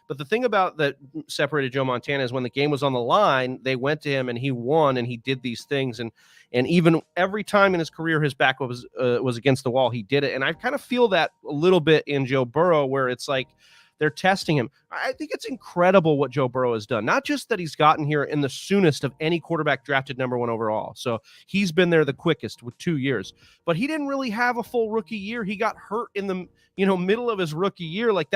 but the thing about that separated Joe Montana is when the game was on the line, they went to him and he won and he did these things. And even every time in his career, his back was against the wall, he did it. And I kind of feel that a little bit in Joe Burrow, where it's like they're testing him. I think it's incredible what Joe Burrow has done. Not just that he's gotten here in the soonest of any quarterback drafted #1 overall. So he's been there the quickest with 2 years, but he didn't really have a full rookie year. He got hurt in the middle of his rookie year. Like,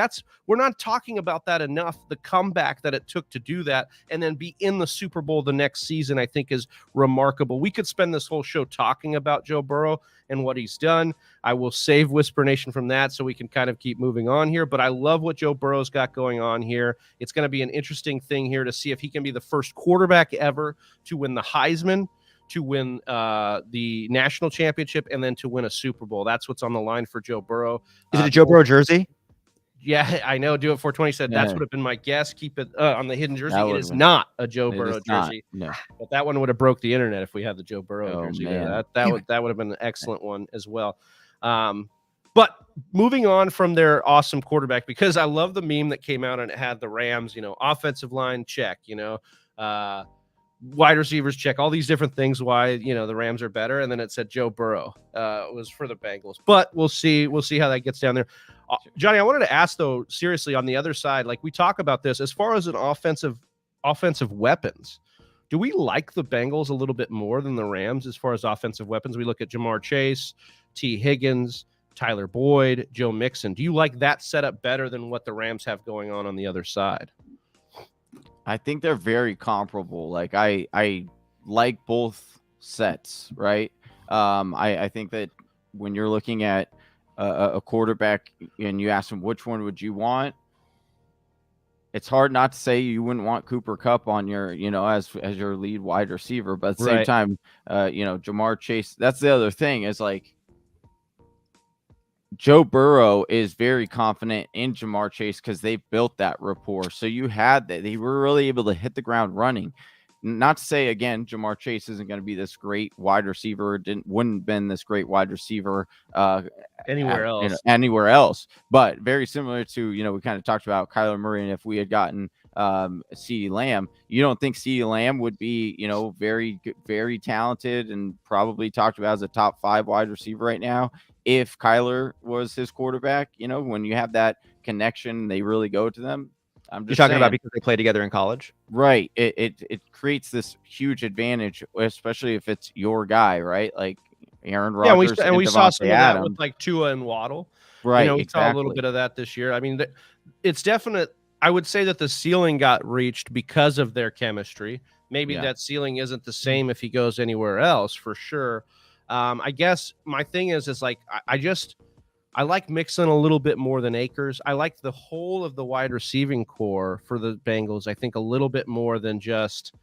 we're not talking about that enough. The comeback that it took to do that and then be in the Super Bowl the next season, I think, is remarkable. We could spend this whole show talking about Joe Burrow and what he's done. I will save Whisper Nation from that so we can kind of keep moving on here. But I love what Joe Burrow's got going on here. It's going to be an interesting thing here to see if he can be the first quarterback ever to win the Heisman, to win the national championship, and then to win a Super Bowl. That's what's on the line for Joe Burrow. Is it a Joe Burrow jersey? Yeah, I know. Do It 420 said that's would have been my guess. Keep it on the hidden jersey. It is not a Joe Burrow jersey. No. But that one would have broke the internet if we had the Joe Burrow jersey. Man. That would have been an excellent one as well. But moving on from their awesome quarterback, because I love the meme that came out and it had the Rams, offensive line check, wide receivers check, all these different things why the Rams are better, and then it said Joe Burrow was for the Bengals. But we'll see how that gets down there. Johnny, I wanted to ask though, seriously, on the other side, like we talk about this as far as an offensive weapons, do we like the Bengals a little bit more than the Rams as far as offensive weapons? We look at Jamar Chase, T. Higgins, Tyler Boyd, Joe Mixon. Do you like that setup better than what the Rams have going on the other side? I think they're very comparable. Like I like both sets, right? I think that when you're looking at a quarterback and you ask him which one would you want, it's hard not to say you wouldn't want Cooper Kupp on your, as your lead wide receiver. But at the same time, Jamar Chase, that's the other thing is like Joe Burrow is very confident in Jamar Chase because they've built that rapport. So you had that. They were really able to hit the ground running. Not to say, again, Jamar Chase isn't going to be this great wide receiver. Wouldn't have been this great wide receiver anywhere else. But very similar to, we kind of talked about Kyler Murray, and if we had gotten CeeDee Lamb, you don't think CeeDee Lamb would be, very, very talented and probably talked about as a top 5 wide receiver right now if Kyler was his quarterback? When you have that connection, they really go to them. You're talking about because they play together in college, right? It creates this huge advantage, especially if it's your guy, right? Like Aaron Rodgers. Yeah, we saw some of that with like Tua and Waddle, right? We saw a little bit of that this year. I mean, it's definite. I would say that the ceiling got reached because of their chemistry. Maybe that ceiling isn't the same if he goes anywhere else, for sure. I guess my thing is like I like Mixon a little bit more than Akers. I like the whole of the wide receiving core for the Bengals, I think, a little bit more than just,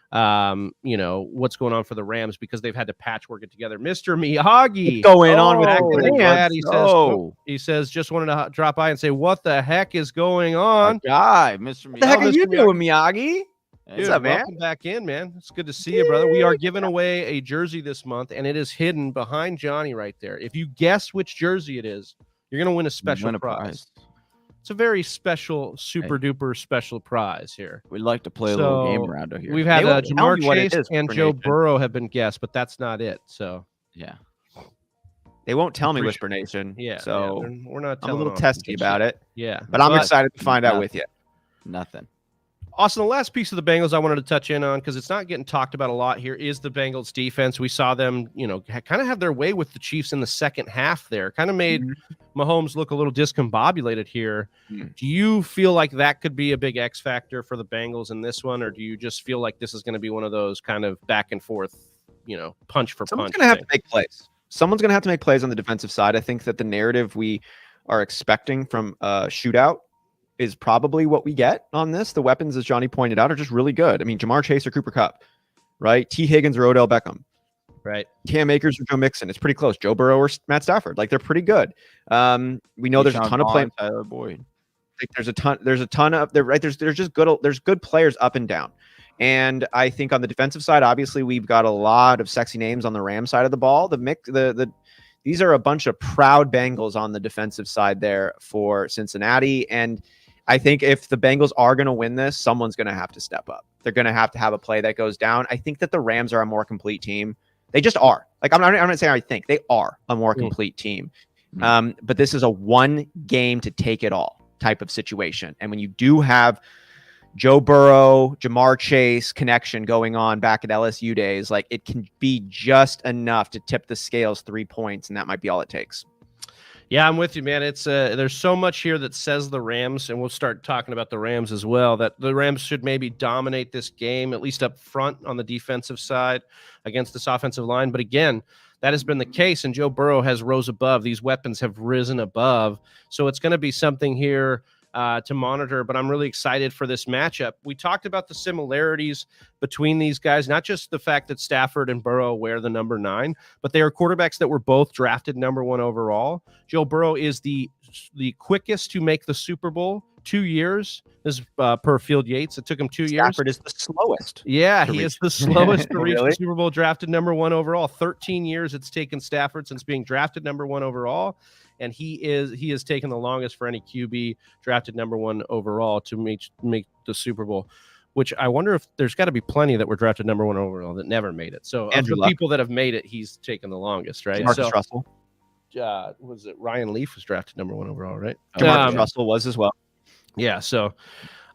what's going on for the Rams, because they've had to patchwork it together. Mr. Miyagi. What's going on with that? He says, just wanted to drop by and say, what the heck is going on? Our guy, Mr. Miyagi. What the heck are you doing, Miyagi? What's up, man? Welcome back in, man. It's good to see you, brother. We are giving away a jersey this month, and it is hidden behind Johnny right there. If you guess which jersey it is, you're going to win a special prize. it's a very special, super duper special prize here. We'd like to play a little game around here. We've had Jamar Chase and Joe Nation. Burrow have been guests, but that's not it. So yeah, they won't tell me Whisper Nation. Yeah, so we're not. I'm a little testy about it. Yeah, but I'm excited to find out with you. Nothing. Austin, the last piece of the Bengals I wanted to touch in on, because it's not getting talked about a lot here, is the Bengals defense. We saw them, kind of have their way with the Chiefs in the second half there. Kind of made Mahomes look a little discombobulated here. Do you feel like that could be a big X factor for the Bengals in this one, or do you just feel like this is going to be one of those kind of back and forth, punch for punch? Someone's going to have to make plays. Someone's going to have to make plays on the defensive side. I think that the narrative we are expecting from a shootout is probably what we get on this. The weapons, as Johnny pointed out, are just really good. I mean, Jamar Chase or Cooper Kupp, right? T. Higgins or Odell Beckham, right? Cam Akers or Joe Mixon. It's pretty close. Joe Burrow or Matt Stafford. Like, they're pretty good. We know there's a ton of play. Tyler Boyd. Like, there's a ton of there. Right? There's just good. There's good players up and down. And I think on the defensive side, obviously, we've got a lot of sexy names on the Rams side of the ball. These are a bunch of proud Bengals on the defensive side there for Cincinnati. And I think if the Bengals are going to win this, someone's going to have to step up. They're going to have a play that goes down. I think that the Rams are a more complete team. They just are. Like, I'm not saying I think. They are a more complete team. But this is a one game to take it all type of situation. And when you do have Joe Burrow, Jamar Chase connection going on back at LSU days, like, it can be just enough to tip the scales 3 points, and that might be all it takes. Yeah, I'm with you, man. It's there's so much here that says the Rams, and we'll start talking about the Rams as well, that the Rams should maybe dominate this game, at least up front on the defensive side against this offensive line. But again, that has been the case, and Joe Burrow has rose above. These weapons have risen above. So it's going to be something here to monitor, but I'm really excited for this matchup. We talked about the similarities between these guys, not just the fact that Stafford and Burrow wear the number 9, but they are quarterbacks that were both drafted number 1 overall. Joe Burrow is the quickest to make the Super Bowl, 2 years. This is per Field Yates. It took him 2 years. Stafford is the slowest. Yeah, he is the slowest to reach Really? the Super Bowl, drafted number 1 overall. 13 years it's taken Stafford since being drafted number 1 overall. And he has taken the longest for any QB drafted number 1 overall to make the Super Bowl, which I wonder if there's got to be plenty that were drafted number 1 overall that never made it. So of the people that have made it, he's taken the longest, right? Marcus Russell. Was it Ryan Leaf was drafted number 1 overall, right? Marcus Russell was as well. Yeah, so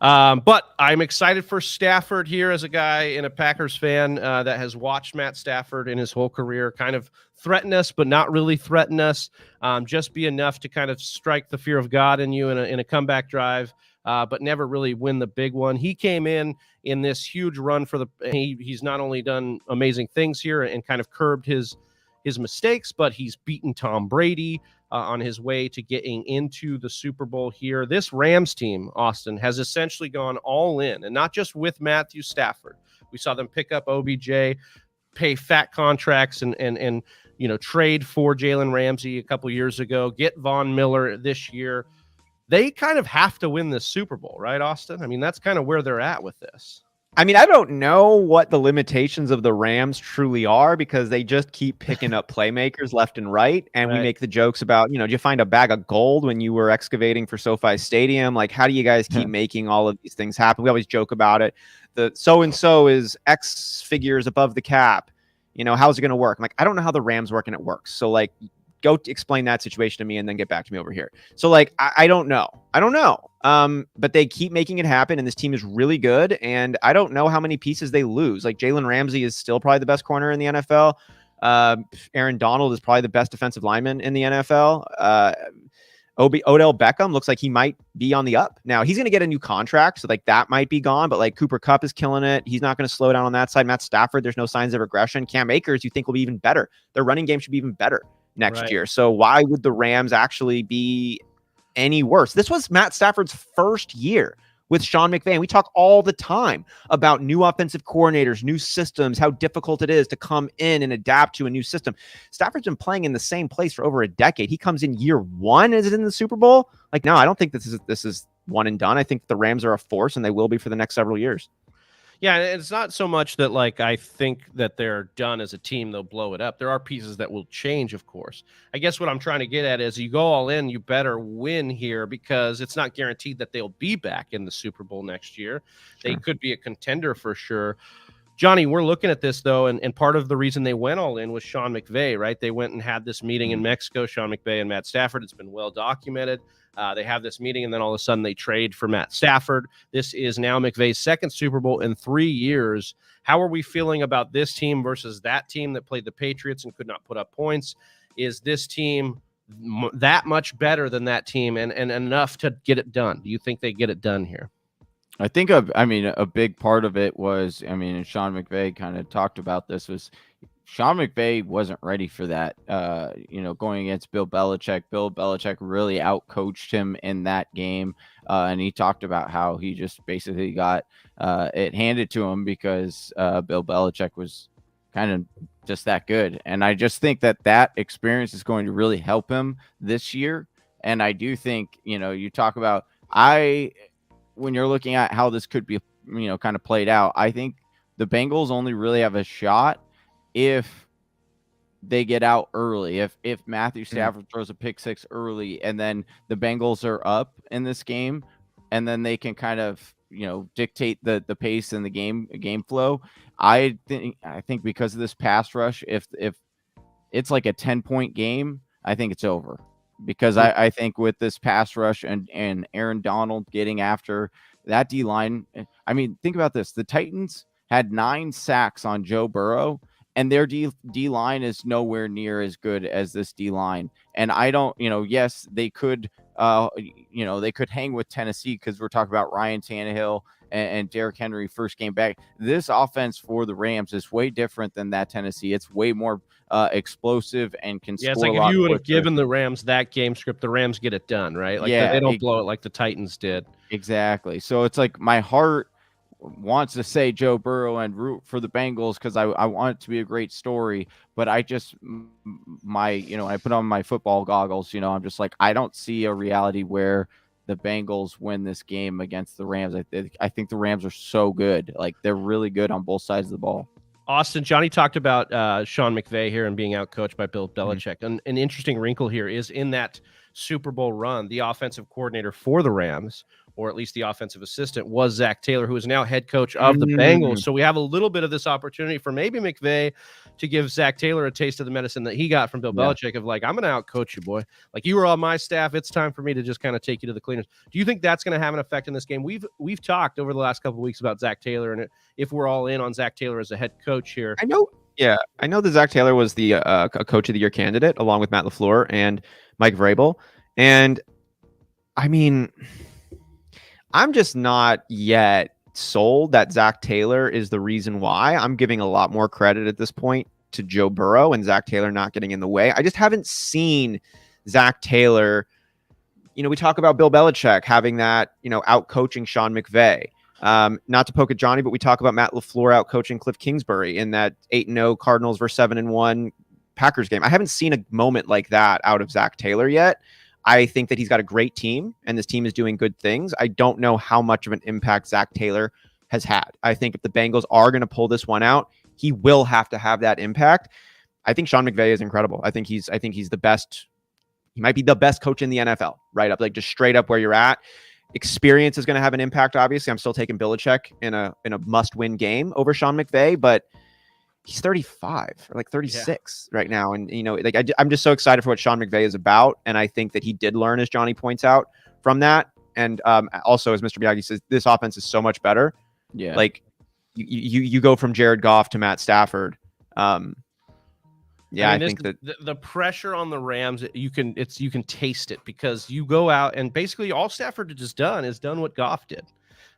but I'm excited for Stafford here as a guy and a Packers fan that has watched Matt Stafford in his whole career kind of threaten us, but not really threaten us. Just be enough to kind of strike the fear of God in you in a comeback drive, but never really win the big one. He came in this huge run for he's not only done amazing things here and kind of curbed his mistakes, but he's beaten Tom Brady on his way to getting into the Super Bowl here. This Rams team, Austin, has essentially gone all in, and not just with Matthew Stafford. We saw them pick up OBJ, pay fat contracts, and trade for Jalen Ramsey a couple years ago, get Von Miller this year. They kind of have to win this Super Bowl, right, Austin? I mean, that's kind of where they're at with this. I mean, I don't know what the limitations of the Rams truly are, because they just keep picking up playmakers left and right. And we make the jokes about, did you find a bag of gold when you were excavating for SoFi Stadium? Like, how do you guys keep making all of these things happen? We always joke about it. The so-and-so is X figures above the cap. How's it going to work? I'm like, I don't know how the Rams work and it works. So, like, go explain that situation to me and then get back to me over here. So, like, I don't know. But they keep making it happen, and this team is really good. And I don't know how many pieces they lose. Like, Jalen Ramsey is still probably the best corner in the NFL. Aaron Donald is probably the best defensive lineman in the NFL. Odell Beckham looks like he might be on the up. Now, he's going to get a new contract, so like that might be gone, but like Cooper Kupp is killing it. He's not going to slow down on that side. Matt Stafford, there's no signs of regression. Cam Akers, you think will be even better. Their running game should be even better next year. So why would the Rams actually be any worse? This was Matt Stafford's first year with Sean McVay. We talk all the time about new offensive coordinators, new systems, how difficult it is to come in and adapt to a new system. Stafford's been playing in the same place for over a decade. He comes in year one. Is it in the Super Bowl? Like, no, I don't think this is one and done. I think the Rams are a force, and they will be for the next several years. Yeah, and it's not so much that like I think that they're done as a team, they'll blow it up. There are pieces that will change, of course. I guess what I'm trying to get at is you go all in, you better win here because it's not guaranteed that they'll be back in the Super Bowl next year. They could be a contender for sure. Johnny, we're looking at this though, and part of the reason they went all in was Sean McVay, right? They went and had this meeting in Mexico, Sean McVay and Matt Stafford. It's been well documented. They have this meeting, and then all of a sudden they trade for Matt Stafford. This is now McVay's second Super Bowl in 3 years. How are we feeling about this team versus that team that played the Patriots and could not put up points? Is this team that much better than that team and enough to get it done? Do you think they get it done here? I think a big part of it was, and Sean McVay kind of talked about this, was Sean McVay wasn't ready for that. Going against Bill Belichick. Bill Belichick really outcoached him in that game, and he talked about how he just basically got it handed to him because Bill Belichick was kind of just that good. And I just think that experience is going to really help him this year. And I do think, you talk about when you're looking at how this could be, kind of played out, I think the Bengals only really have a shot if they get out early. If Matthew Stafford throws a pick six early and then the Bengals are up in this game and then they can kind of, dictate the pace and the game flow. I think because of this pass rush, if it's like a 10-point game, I think it's over. Because I think with this pass rush and Aaron Donald getting after that D-line, think about this. The Titans had 9 sacks on Joe Burrow, and their D-line is nowhere near as good as this D-line. And I don't, yes, they could, they could hang with Tennessee because we're talking about Ryan Tannehill and Derrick Henry first game back. This offense for the Rams is way different than that Tennessee. It's way more explosive and can score. It's like if you would have given the Rams that game script, the Rams get it done, right? Like they don't blow it like the Titans did. Exactly. So it's like my heart wants to say Joe Burrow and root for the Bengals because I want it to be a great story, but I just I put on my football goggles, I'm just like, I don't see a reality where the Bengals win this game against the Rams. I think the Rams are so good. Like they're really good on both sides of the ball. Austin, Johnny talked about Sean McVay here and being outcoached by Bill Belichick. And an interesting wrinkle here is in that Super Bowl run, the offensive coordinator for the Rams, or at least the offensive assistant, was Zach Taylor, who is now head coach of the Bengals. So we have a little bit of this opportunity for maybe McVay to give Zach Taylor a taste of the medicine that he got from Bill Belichick of like, I'm going to outcoach you, boy. Like you were on my staff. It's time for me to just kind of take you to the cleaners. Do you think that's going to have an effect in this game? We've talked over the last couple of weeks about Zach Taylor and if we're all in on Zach Taylor as a head coach here. I know that Zach Taylor was the coach of the year candidate along with Matt LaFleur and Mike Vrabel. And I'm just not yet sold that Zach Taylor is the reason why. I'm giving a lot more credit at this point to Joe Burrow and Zach Taylor not getting in the way. I just haven't seen Zach Taylor. We talk about Bill Belichick having that, out coaching Sean McVay. Not to poke at Johnny, but we talk about Matt LaFleur out coaching Cliff Kingsbury in that 8-0 Cardinals versus 7-1 Packers game. I haven't seen a moment like that out of Zach Taylor yet. I think that he's got a great team and this team is doing good things. I don't know how much of an impact Zach Taylor has had. I think if the Bengals are going to pull this one out, he will have to have that impact. I think Sean McVay is incredible. I think he's the best. He might be the best coach in the NFL, right up, like just straight up where you're at. Experience is going to have an impact. Obviously, I'm still taking Belichick in a must-win game over Sean McVay, but he's 35 or like 36 right now. And, I'm just so excited for what Sean McVay is about. And I think that he did learn, as Johnny points out, from that. And also, as Mr. Miyagi says, this offense is so much better. Yeah. Like you go from Jared Goff to Matt Stafford. I think that the pressure on the Rams, you can taste it because you go out and basically all Stafford has done is done what Goff did.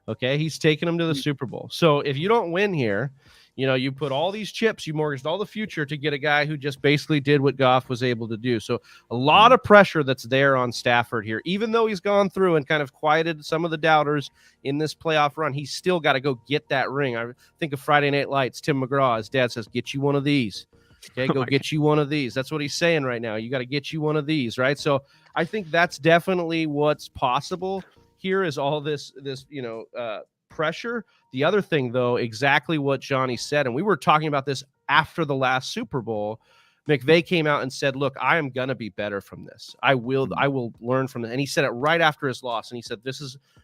Okay. He's taken them to the Super Bowl. So if you don't win here, you put all these chips, you mortgaged all the future to get a guy who just basically did what Goff was able to do. So a lot of pressure that's there on Stafford here, even though he's gone through and kind of quieted some of the doubters in this playoff run. He's still got to go get that ring. I think of Friday Night Lights, Tim McGraw, his dad says, get you one of these. Okay, go get you one of these. That's what he's saying right now. You got to get you one of these, right? So I think that's definitely what's possible here is all this pressure. The other thing, though, exactly what Johnny said, and we were talking about this after the last Super Bowl. McVay came out and said, look, I am going to be better from this. I will learn from it. And he said it right after his loss. And he said,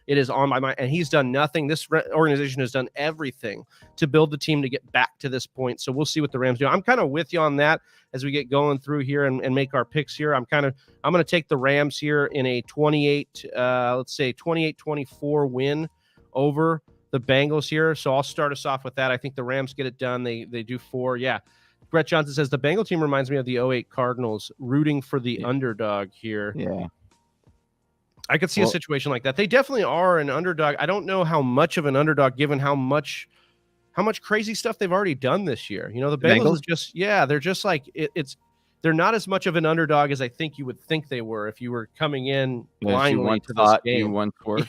it is on my mind. And he's done nothing. This organization has done everything to build the team to get back to this point. So we'll see what the Rams do. I'm kind of with you on that as we get going through here and make our picks here. I'm going to take the Rams here in a 28-24 win over the Bengals here. So I'll start us off with that. I think the Rams get it done. They do 4. Yeah. Brett Johnson says the Bengal team reminds me of the 08 Cardinals, rooting for the underdog here. Yeah. I could see a situation like that. They definitely are an underdog. I don't know how much of an underdog given how much crazy stuff they've already done this year. The Bengals is just, they're just like they're not as much of an underdog as I think you would think they were if you were coming in blindly to this game.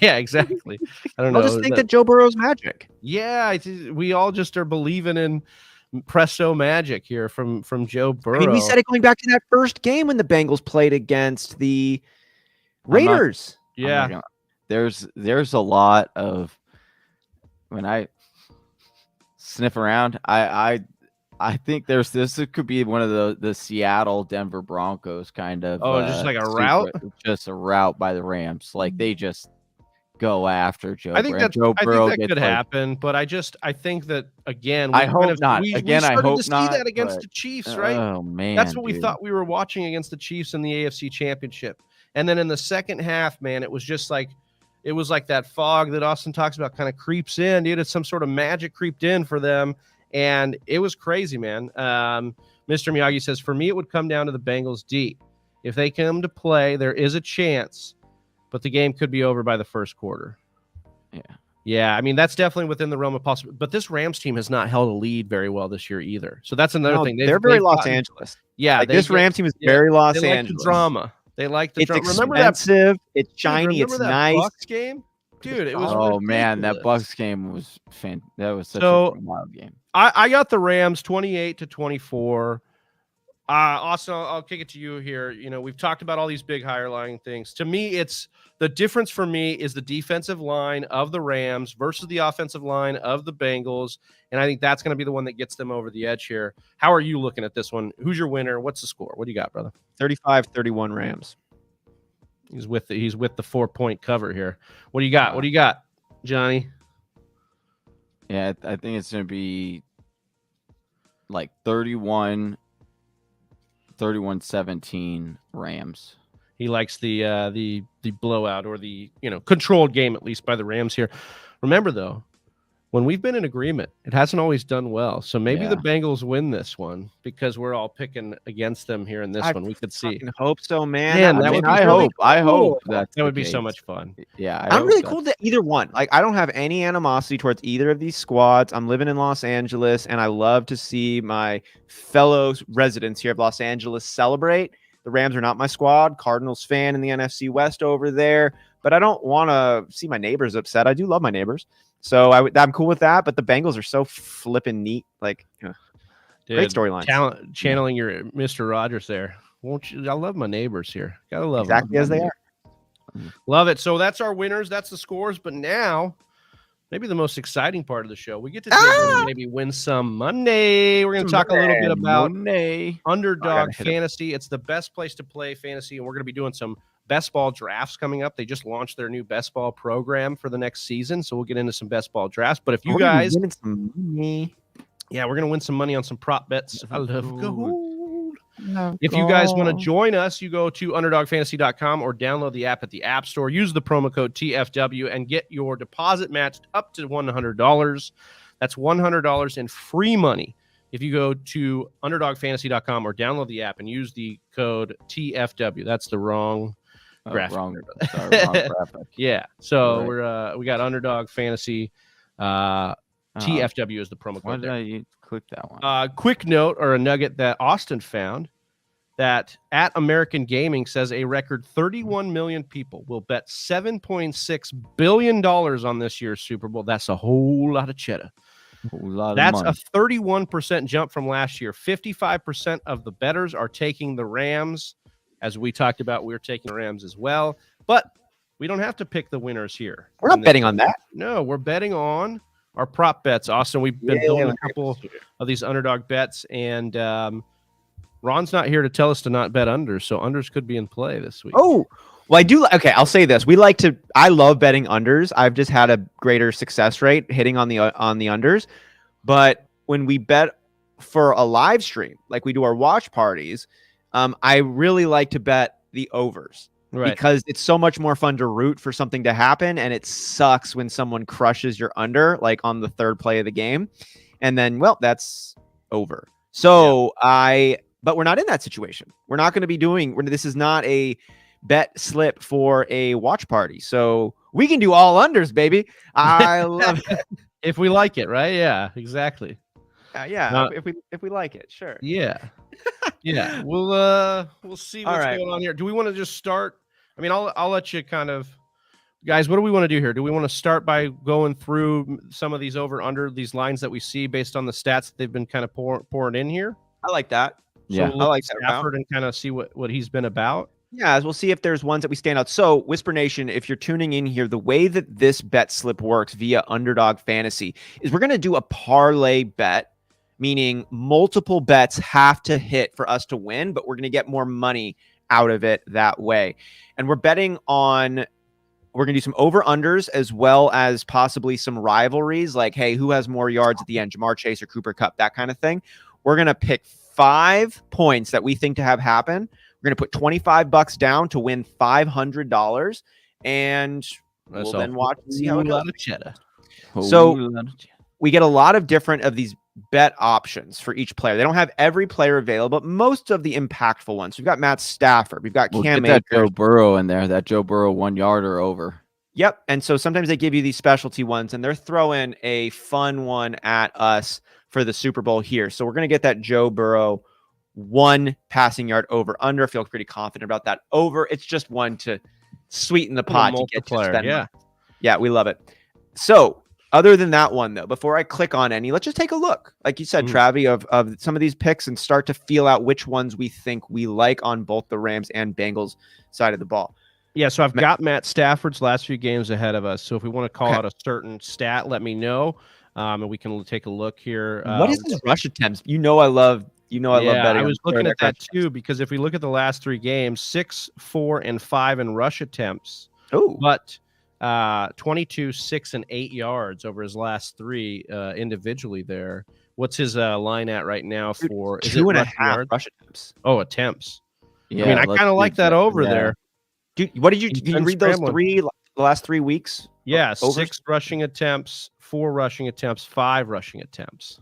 Yeah, exactly. I don't know. I'll just think that Joe Burrow's magic. Yeah, we all just are believing in presto magic here from Joe Burrow. I mean, we said it going back to that first game when the Bengals played against the Raiders. There's a lot of, when I sniff around, I think this could be one of the Seattle Denver Broncos kind of. Oh, just like a route? Just a route by the Rams. Like they just go after Joe. I think that could happen, but I think that again. I hope not. I hope to see that against the Chiefs, right? Oh man, that's what we thought we were watching against the Chiefs in the AFC Championship. And then in the second half, man, it was like that fog that Austin talks about kind of creeps in. Dude, it's some sort of magic creeped in for them, and it was crazy, man. Mr. Miyagi says, for me, it would come down to the Bengals D. If they come to play, there is a chance. But the game could be over by the first quarter. Yeah. I mean, that's definitely within the realm of possible. But this Rams team has not held a lead very well this year either. So that's another thing. They're very Los Angeles. Yeah. This Rams team is very Los Angeles. Like the drama. They like the drama. Remember expensive. It's shiny. It's nice. Bucs game? Dude, it was ridiculous. Man, that Bucs game was fantastic. That was such a wild game. I got the Rams 28-24. Austin, I'll kick it to you here. We've talked about all these big higher lying things. To me, it's the difference for me is the defensive line of the Rams versus the offensive line of the Bengals. And I think that's going to be the one that gets them over the edge here. How are you looking at this one? Who's your winner? What's the score? What do you got, brother? 35-31 Rams. He's with the 4-point cover here. What do you got? What do you got, Johnny? Yeah, I think it's going to be like 31-17 Rams. He likes the blowout or the controlled game, at least by the Rams here. Remember though, when we've been in agreement, it hasn't always done well. So maybe the Bengals win this one because we're all picking against them here in this one. We could see. Hope so, man. I hope that would be so much fun. Yeah, I'm really cool to either one. Like, I don't have any animosity towards either of these squads. I'm living in Los Angeles, and I love to see my fellow residents here of Los Angeles celebrate. The Rams are not my squad. Cardinals fan in the NFC West over there, but I don't want to see my neighbors upset. I do love my neighbors. So I'm cool with that, but the Bengals are so flippin' neat. Like, great storyline. Channeling your Mr. Rogers there. Won't you? I love my neighbors here. Gotta love exactly them. As they are. Love it. So that's our winners. That's the scores. But now, maybe the most exciting part of the show. We get to maybe win some money. We're going to talk a little bit about Underdog Fantasy. It's the best place to play fantasy, and we're going to be doing some best ball drafts coming up. They just launched their new best ball program for the next season, so we'll get into some best ball drafts. But if you guys, we're going to win some money on some prop bets. I love gold. If you guys want to join us, you go to underdogfantasy.com or download the app at the App Store. Use the promo code TFW and get your deposit matched up to $100. That's $100 in free money if you go to underdogfantasy.com or download the app and use the code TFW. That's the wrong graphic. Wrong graphic. Yeah. So we got Underdog Fantasy. TFW is the promo code. Why did you click that one? Quick note or a nugget that Austin found that at American Gaming says a record 31 million people will bet $7.6 billion on this year's Super Bowl. That's a whole lot of cheddar. That's a 31% jump from last year. 55% of the bettors are taking the Rams. As we talked about, we're taking the Rams as well. But We don't have to pick the winners here. We're not betting on that. No, we're betting on our prop bets, Austin. We've been building a couple of these underdog bets, and Ron's not here to tell us to not bet unders, so unders could be in play this week. Oh, well, I do. Okay, I'll say this: I love betting unders. I've just had a greater success rate hitting on the unders. But when we bet for a live stream, like we do our watch parties, I really like to bet the overs. Right. Because it's so much more fun to root for something to happen, and it sucks when someone crushes your under, like on the third play of the game, and then, well, that's over. So but we're not in that situation. We're not going to be this is not a bet slip for a watch party. So we can do all unders, baby. I love it. If we like it, right? Yeah, exactly. If we like it, sure. Yeah. Yeah. We'll see what's going on here. Do we want to just start? I mean, I'll let you kind of, guys, what do we want to do here? Do we want to start by going through some of these over under these lines that we see based on the stats that they've been kind of pouring in here? I like that. Yeah. So I like Stafford and kind of see what he's been about. Yeah, as we'll see if there's ones that we stand out. So, Whisper Nation, if you're tuning in here, the way that this bet slip works via Underdog Fantasy is we're going to do a parlay bet, meaning multiple bets have to hit for us to win, but we're going to get more money out of it that way. And we're going to do some over-unders as well as possibly some rivalries, like, hey, who has more yards at the end, Jamar Chase or Cooper Kupp, that kind of thing. We're going to pick 5 points that we think to have happen. We're going to put $25 down to win $500, and we'll then watch and see how it goes. So we get a lot of different of these bet options for each player. They don't have every player available, but most of the impactful ones. We've got Matt Stafford. We've got Cam Akers. Joe Burrow in there. That Joe Burrow 1 yarder over. Yep. And so sometimes they give you these specialty ones, and they're throwing a fun one at us for the Super Bowl here. So we're going to get that Joe Burrow 1 passing yard over under. I feel pretty confident about that over. It's just one to sweeten the pot to get to spend. Yeah, we love it. So other than that one, though, before I click on any, let's just take a look, like you said, Travi, of some of these picks and start to feel out which ones we think we like on both the Rams and Bengals side of the ball. Yeah, so I've got Matt Stafford's last few games ahead of us. So if we want to call out a certain stat, let me know, and we can take a look here. What is his rush attempts? I love betting. I was looking at that too, because if we look at the last 3 games, 6, 4, and 5 in rush attempts. Oh, but 22, 6, and 8 yards over his last 3 individually there. What's his line at right now for 2.5 rush attempts? Oh, attempts. Yeah, I mean, I kind of like that over there. Dude, what did you read those the last 3 weeks? Yeah, 6 rushing attempts, 4 rushing attempts, 5 rushing attempts.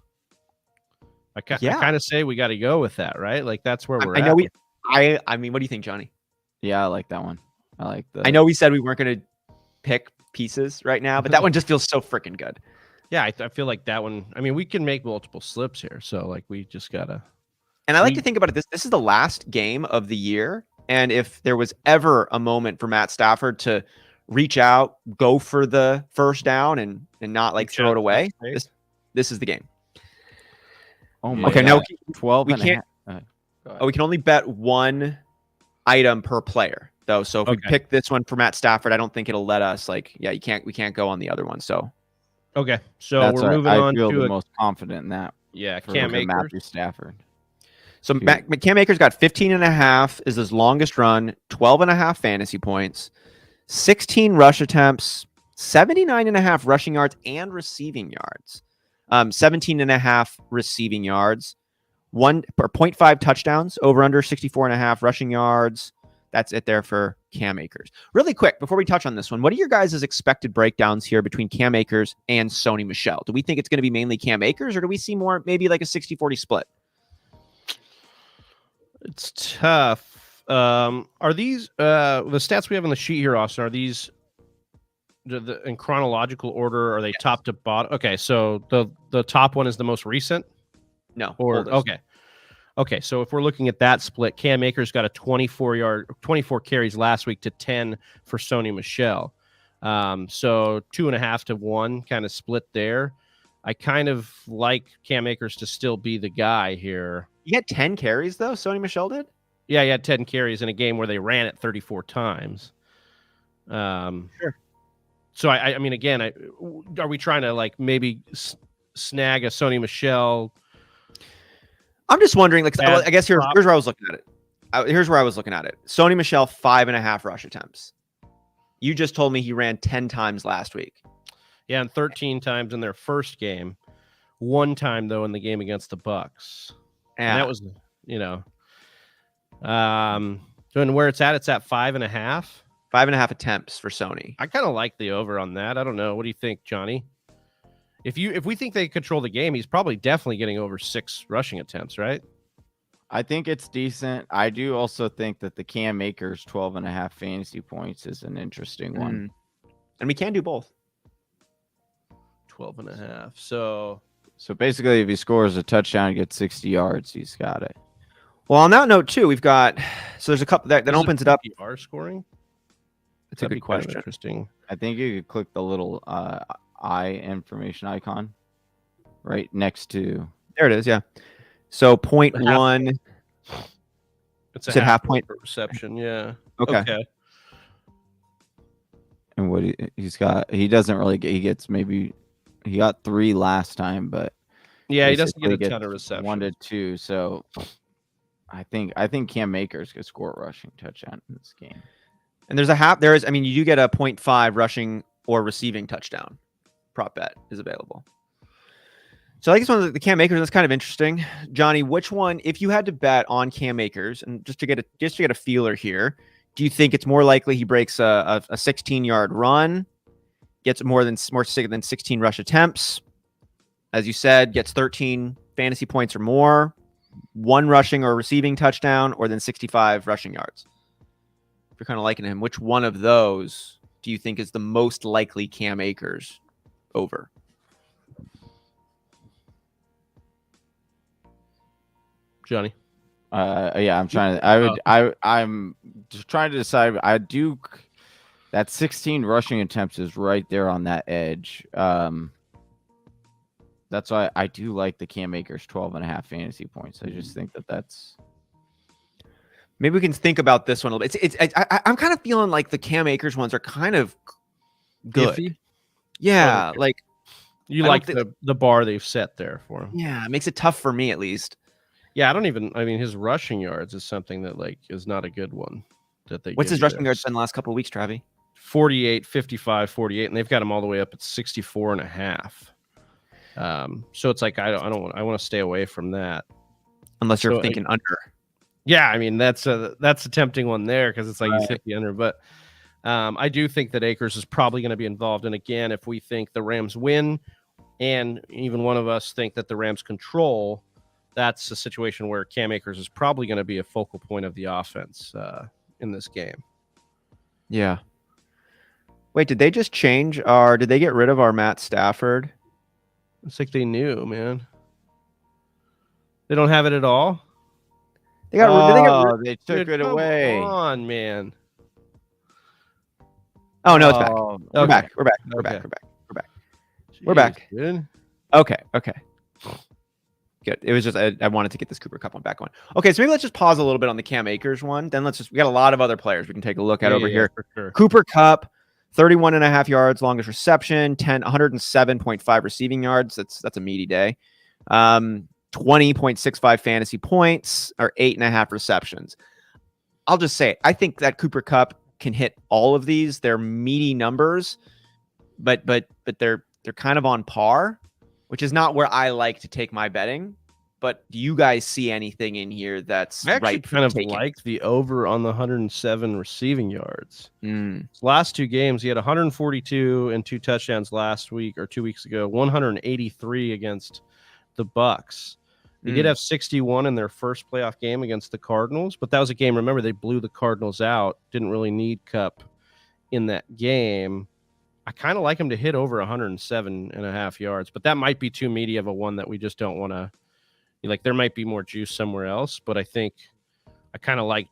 I kind of say we got to go with that, right? Like that's where we're at. I mean, what do you think, Johnny? Yeah, I like that one. I know we said we weren't going to pick pieces right now, but that one just feels so freaking good. Yeah, I feel like that one. I mean, we can make multiple slips here, so like we just gotta. And I like to think about it. This is the last game of the year, and if there was ever a moment for Matt Stafford to reach out, go for the first down, and not like throw it away, this is the game. Oh my God. No, 12. We can't. We can only bet 1 item per player, though. So if we pick this one for Matt Stafford, I don't think it'll let us. We can't go on the other one. So so we're moving on. I feel the most confident in that. Yeah, Cam Akers. Matthew Stafford. So Cam Akers got 15.5 is his longest run, 12.5 fantasy points, 16 rush attempts, 79.5 rushing yards and receiving yards. 17.5 receiving yards, 0.5 touchdowns, over under 64.5 rushing yards. That's it there for Cam Akers. Really quick, before we touch on this one, what are your guys' expected breakdowns here between Cam Akers and Sony Michel? Do we think it's going to be mainly Cam Akers, or do we see more, maybe like a 60-40 split? It's tough. Are these the stats we have on the sheet here, Austin? Are these in chronological order? Are they top to bottom? Okay, so the top one is the most recent. No. Okay. So if we're looking at that split, Cam Akers got a 24 carries last week to 10 for Sony Michel. So 2.5 to 1 kind of split there. I kind of like Cam Akers to still be the guy here. He had 10 carries though. Sony Michel did. Yeah, he had 10 carries in a game where they ran it 34 times. Sure. So I mean, again, are we trying to like maybe snag a Sony Michel? I'm just wondering, like, Bad I guess here's prop. where I was looking at it. Here's where I was looking at it. Sony Michel, 5.5 rush attempts. You just told me he ran 10 times last week. Yeah, and 13 times in their first game. One time though in the game against the Bucks. Yeah. And that was, and where it's at 5.5. 5.5 attempts for Sony. I kind of like the over on that. I don't know. What do you think, Johnny? If we think they control the game, he's probably definitely getting over 6 rushing attempts, right? I think it's decent. I do also think that the Cam Akers 12.5 fantasy points is an interesting one. And we can do both. 12.5. So basically, if he scores a touchdown and gets 60 yards, he's got it. Well, on that note, too, we've got there's a couple that opens it up. PPR scoring? That's a good question. Interesting. I think you could click the little eye information icon right next to. There it is. Yeah. So 0.1. It's a half point per reception. Yeah. Okay. And what he's got, he doesn't really get. He got 3 last time, but yeah, he doesn't get a ton of receptions. 1 to 2. So I think Cam Akers could score a rushing touchdown in this game. And there's a half. There is. I mean, you do get a 0.5 rushing or receiving touchdown. Prop bet is available. So I guess one of the Cam Akers, that's kind of interesting. Johnny, which one, if you had to bet on Cam Akers, and just to get a feeler here, do you think it's more likely he breaks a 16-yard run, gets more than 16 rush attempts, as you said, gets 13 fantasy points or more, 1 rushing or receiving touchdown, or then 65 rushing yards? If you're kind of liking him, which one of those do you think is the most likely Cam Akers over? Johnny. Yeah, I'm trying to. I'm just trying to decide. I do. That 16 rushing attempts is right there on that edge. That's why I do like the Cam Akers 12.5 fantasy points. I just think that's. Maybe we can think about this one a little bit. I'm kind of feeling like the Cam Akers ones are kind of good. Iffy? Yeah, like you like the bar they've set there for him. Yeah, it makes it tough for me at least. Yeah, I mean, his rushing yards is something that like is not a good one that they. What's his rushing yards been the last couple of weeks, Travi? 48, 55, 48, and they've got him all the way up at 64.5. So it's like I want to stay away from that. Unless you're thinking under. Yeah, I mean that's a tempting one there because it's like he's hit the under, but I do think that Akers is probably going to be involved. And again, if we think the Rams win, and even one of us think that the Rams control, that's a situation where Cam Akers is probably going to be a focal point of the offense in this game. Yeah. Wait, did they just change did they get rid of our Matt Stafford? It's like they knew, man. They don't have it at all. They took it away. Come on, man. Oh no, it's back. We're Okay. back. We're back. We're back. We're back. We're back. We're back. Dude. Okay. Good. It was just I wanted to get this Cooper Kupp one back on. Okay, so maybe let's just pause a little bit on the Cam Akers one. Then we got a lot of other players we can take a look at over here. For sure. Cooper Kupp, 31.5 yards, longest reception, 107.5 receiving yards. That's a meaty day. 20.65 fantasy points or 8.5 receptions. I'll just say it. I think that Cooper Kupp can hit all of these. They're meaty numbers, but they're kind of on par, which is not where I like to take my betting. But do you guys see anything in here that's I actually right kind of like the over on the 107 receiving yards. Last 2 games, he had 142 and 2 touchdowns last week or 2 weeks ago, 183 against the Bucks. They did have 61 in their first playoff game against the Cardinals, but that was a game, remember, they blew the Cardinals out, didn't really need Kupp in that game. I kind of like him to hit over 107.5 yards, but that might be too meaty of a one that we just don't want to, like, there might be more juice somewhere else, but I think I kind of like,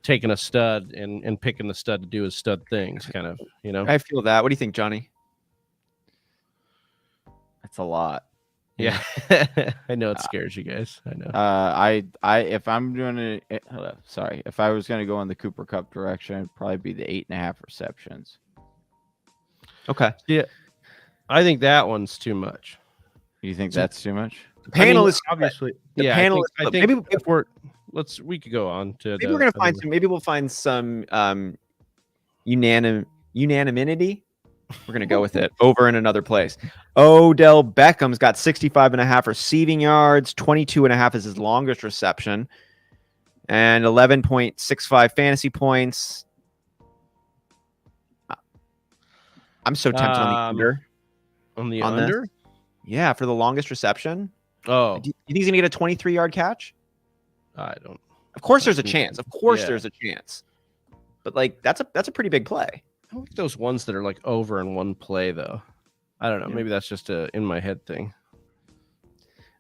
taking a stud and picking the stud to do his stud things, kind of, I feel that. What do you think, Johnny? That's a lot. Yeah, I know it scares you guys. I know. If I'm doing it, sorry, if I was going to go in the Cooper Cup direction, it'd probably be the 8.5 receptions. Okay. Yeah, I think that one's too much. You think that's too much? The panel is obviously. The yeah, panel I think maybe if we could go on to. Maybe we're gonna find some. Maybe we'll find some unanimity. We're gonna go with it over in another place. Odell Beckham's got 65.5 receiving yards, 22.5 is his longest reception, and 11.65 fantasy points. I'm so tempted on the under. On the under? This. Yeah, for the longest reception. Oh, do you think he's gonna get a 23-yard catch? I don't. Of course, there's a chance. Of course, there's a chance. But like, that's a pretty big play. I like those ones that are like over in one play, though. I don't know. Maybe that's just a in my head thing.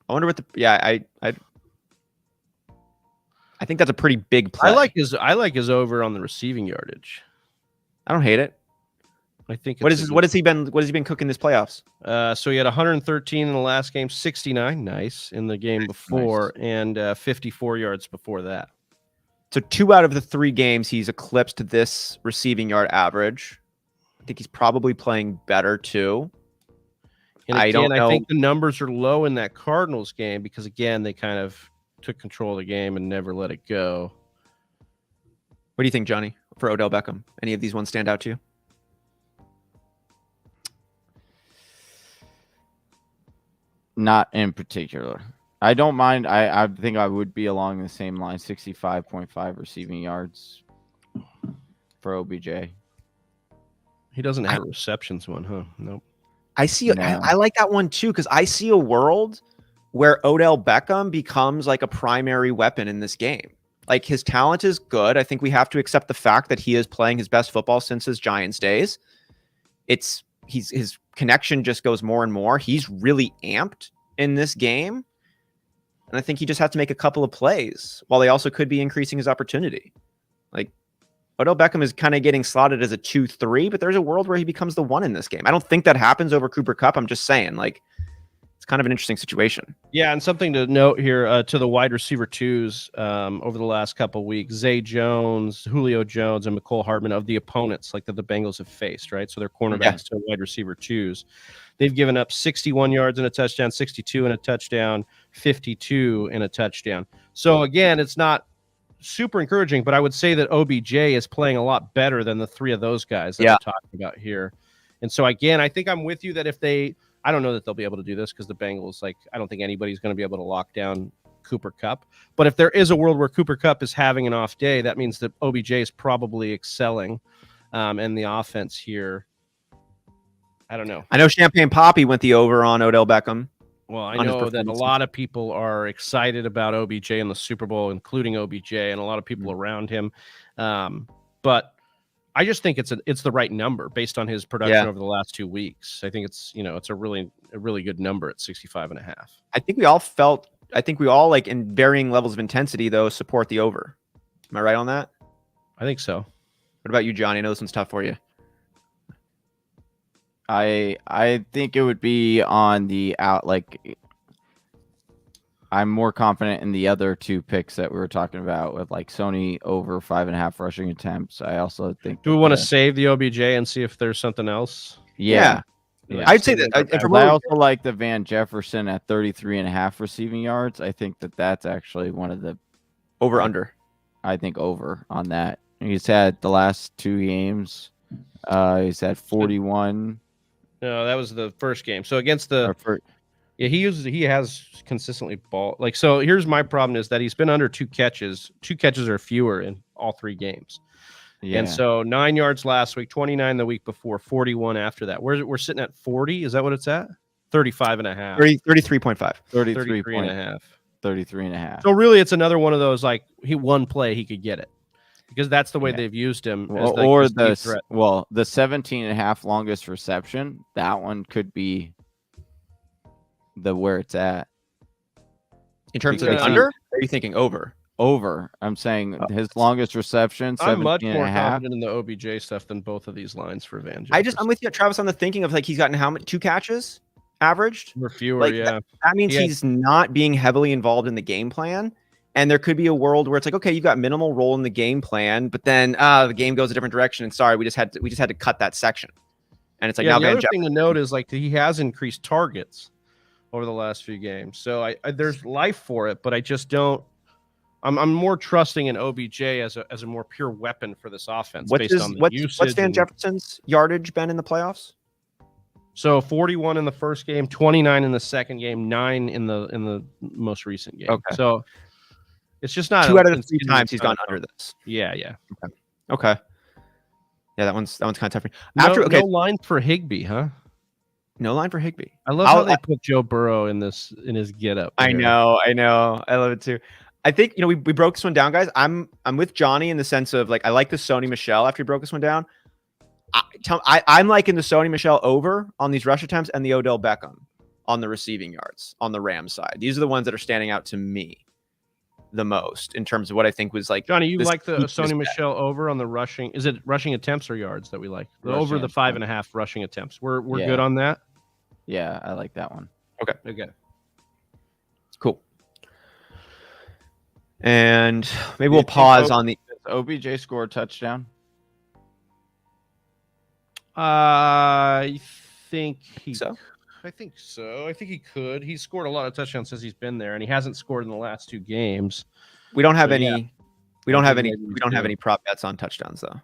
I wonder what I think that's a pretty big play. I like his over on the receiving yardage. I don't hate it. I think what has he been cooking this playoffs? So he had 113 in the last game, 69, nice in the game before, and 54 yards before that. So 2 out of the 3 games he's eclipsed this receiving yard average. I think he's probably playing better too. And again, I think the numbers are low in that Cardinals game because again they kind of took control of the game and never let it go. What do you think, Johnny, for Odell Beckham? Any of these ones stand out to you? Not in particular. I don't mind. I think I would be along the same line, 65.5 receiving yards for OBJ. He doesn't have a receptions one, huh? Nope. I like that one too because I see a world where Odell Beckham becomes like a primary weapon in this game. Like his talent is good. I think we have to accept the fact that he is playing his best football since his Giants days. His connection just goes more and more. He's really amped in this game. And I think he just has to make a couple of plays while they also could be increasing his opportunity. Like Odell Beckham is kind of getting slotted as a 2-3, but there's a world where he becomes the 1 in this game. I don't think that happens over Cooper Kupp. I'm just saying, like, it's kind of an interesting situation. Yeah, and something to note here to the wide receiver 2s over the last couple of weeks, Zay Jones, Julio Jones, and McCole Hardman of the opponents like that the Bengals have faced, right? So they're cornerbacks to wide receiver 2s. They've given up 61 yards and a touchdown, 62 and a touchdown, 52 and a touchdown. So again, it's not super encouraging, but I would say that OBJ is playing a lot better than the 3 of those guys that we're talking about here. And so again, I think I'm with you that I don't know that they'll be able to do this because the Bengals, I don't think anybody's going to be able to lock down Cooper Kupp. But if there is a world where Cooper Kupp is having an off day, that means that OBJ is probably excelling and the offense here. I don't know. I know Champagne Poppy went the over on Odell Beckham. Well, I know that a lot of people are excited about OBJ in the Super Bowl, including OBJ and a lot of people around him. But I just think it's the right number based on his production over the last 2 weeks. I think it's a really good number at 65.5. I think we all like in varying levels of intensity though support the over. Am I right on that? I think so. What about you, Johnny? I know this one's tough for you. I think it would be on the out. Like I'm more confident in the other 2 picks that we were talking about with like Sony over 5.5 rushing attempts. I also think. Do we want to save the OBJ and see if there's something else? Yeah. I'd say that. I also like the Van Jefferson at 33.5 receiving yards. I think that's actually one of the over under. I think over on that. He's had the last 2 games. He's had 41. No, that was the first game. So against he has consistently ball. So here's my problem is that he's been under 2 catches. 2 catches or fewer in all 3 games. Yeah. And so 9 yards last week, 29 the week before, 41 after that. We're sitting at 40. Is that what it's at? 35.5. 33.5. 33.5. 33.5. So really it's another one of those one play he could get it. Because that's the way they've used him. The 17.5 longest reception. That one could be where it's at. In terms of under? Or are you thinking over? Over. I'm saying his longest reception. I'm much more confident in the OBJ stuff than both of these lines for Van Jefferson. I'm with you, Travis, on the thinking of he's gotten how many 2 catches? averaged. Or fewer, Like yeah. that means Yeah. he's not being heavily involved in the game plan. And there could be a world where it's like, okay, you've got minimal role in the game plan, but then the game goes a different direction. And sorry, we just had to cut that section. And it's like, now the other Jeff, thing to note is like he has increased targets over the last few games. So I there's life for it, but I just don't. I'm more trusting in OBJ as a more pure weapon for this offense what's Van Jefferson's yardage been in the playoffs? So 41 in the first game, 29 in the second game, 9 in the most recent game. Okay. So it's just not 2 out of the 3 times he's gone under this. Yeah. Okay. Yeah, that one's kind of tough. No line for Higbee, huh? No line for Higbee. I love how they put Joe Burrow in his getup. I know. I love it too. I think we broke this one down, guys. I'm with Johnny in the sense of like I like the Sony Michel after we broke this one down. I'm liking the Sony Michel over on these rush attempts and the Odell Beckham on the receiving yards on the Rams side. These are the ones that are standing out to me the most in terms of what I think was like. Johnny, you like the Sony Michel over on the rushing? Is it rushing attempts or yards that we like? Over the 5.5 rushing attempts. We're good on that. Yeah, I like that one. Okay. Cool. And maybe we'll pause on the OBJ score a touchdown. I think so. I think so. I think he could. He's scored a lot of touchdowns since he's been there, and he hasn't scored in the last 2 games. We don't have any. We don't have any prop bets on touchdowns though.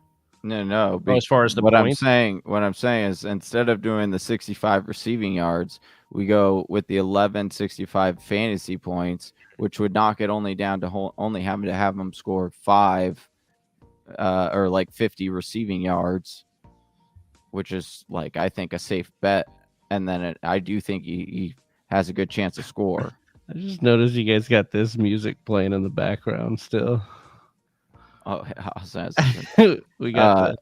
No. As far as what I'm saying is instead of doing the 65 receiving yards, we go with the 1165 fantasy points, which would knock it only down to only having to have them score 5 or like 50 receiving yards, which is like I think a safe bet. And then I do think he has a good chance to score. I just noticed you guys got this music playing in the background still. Oh, we got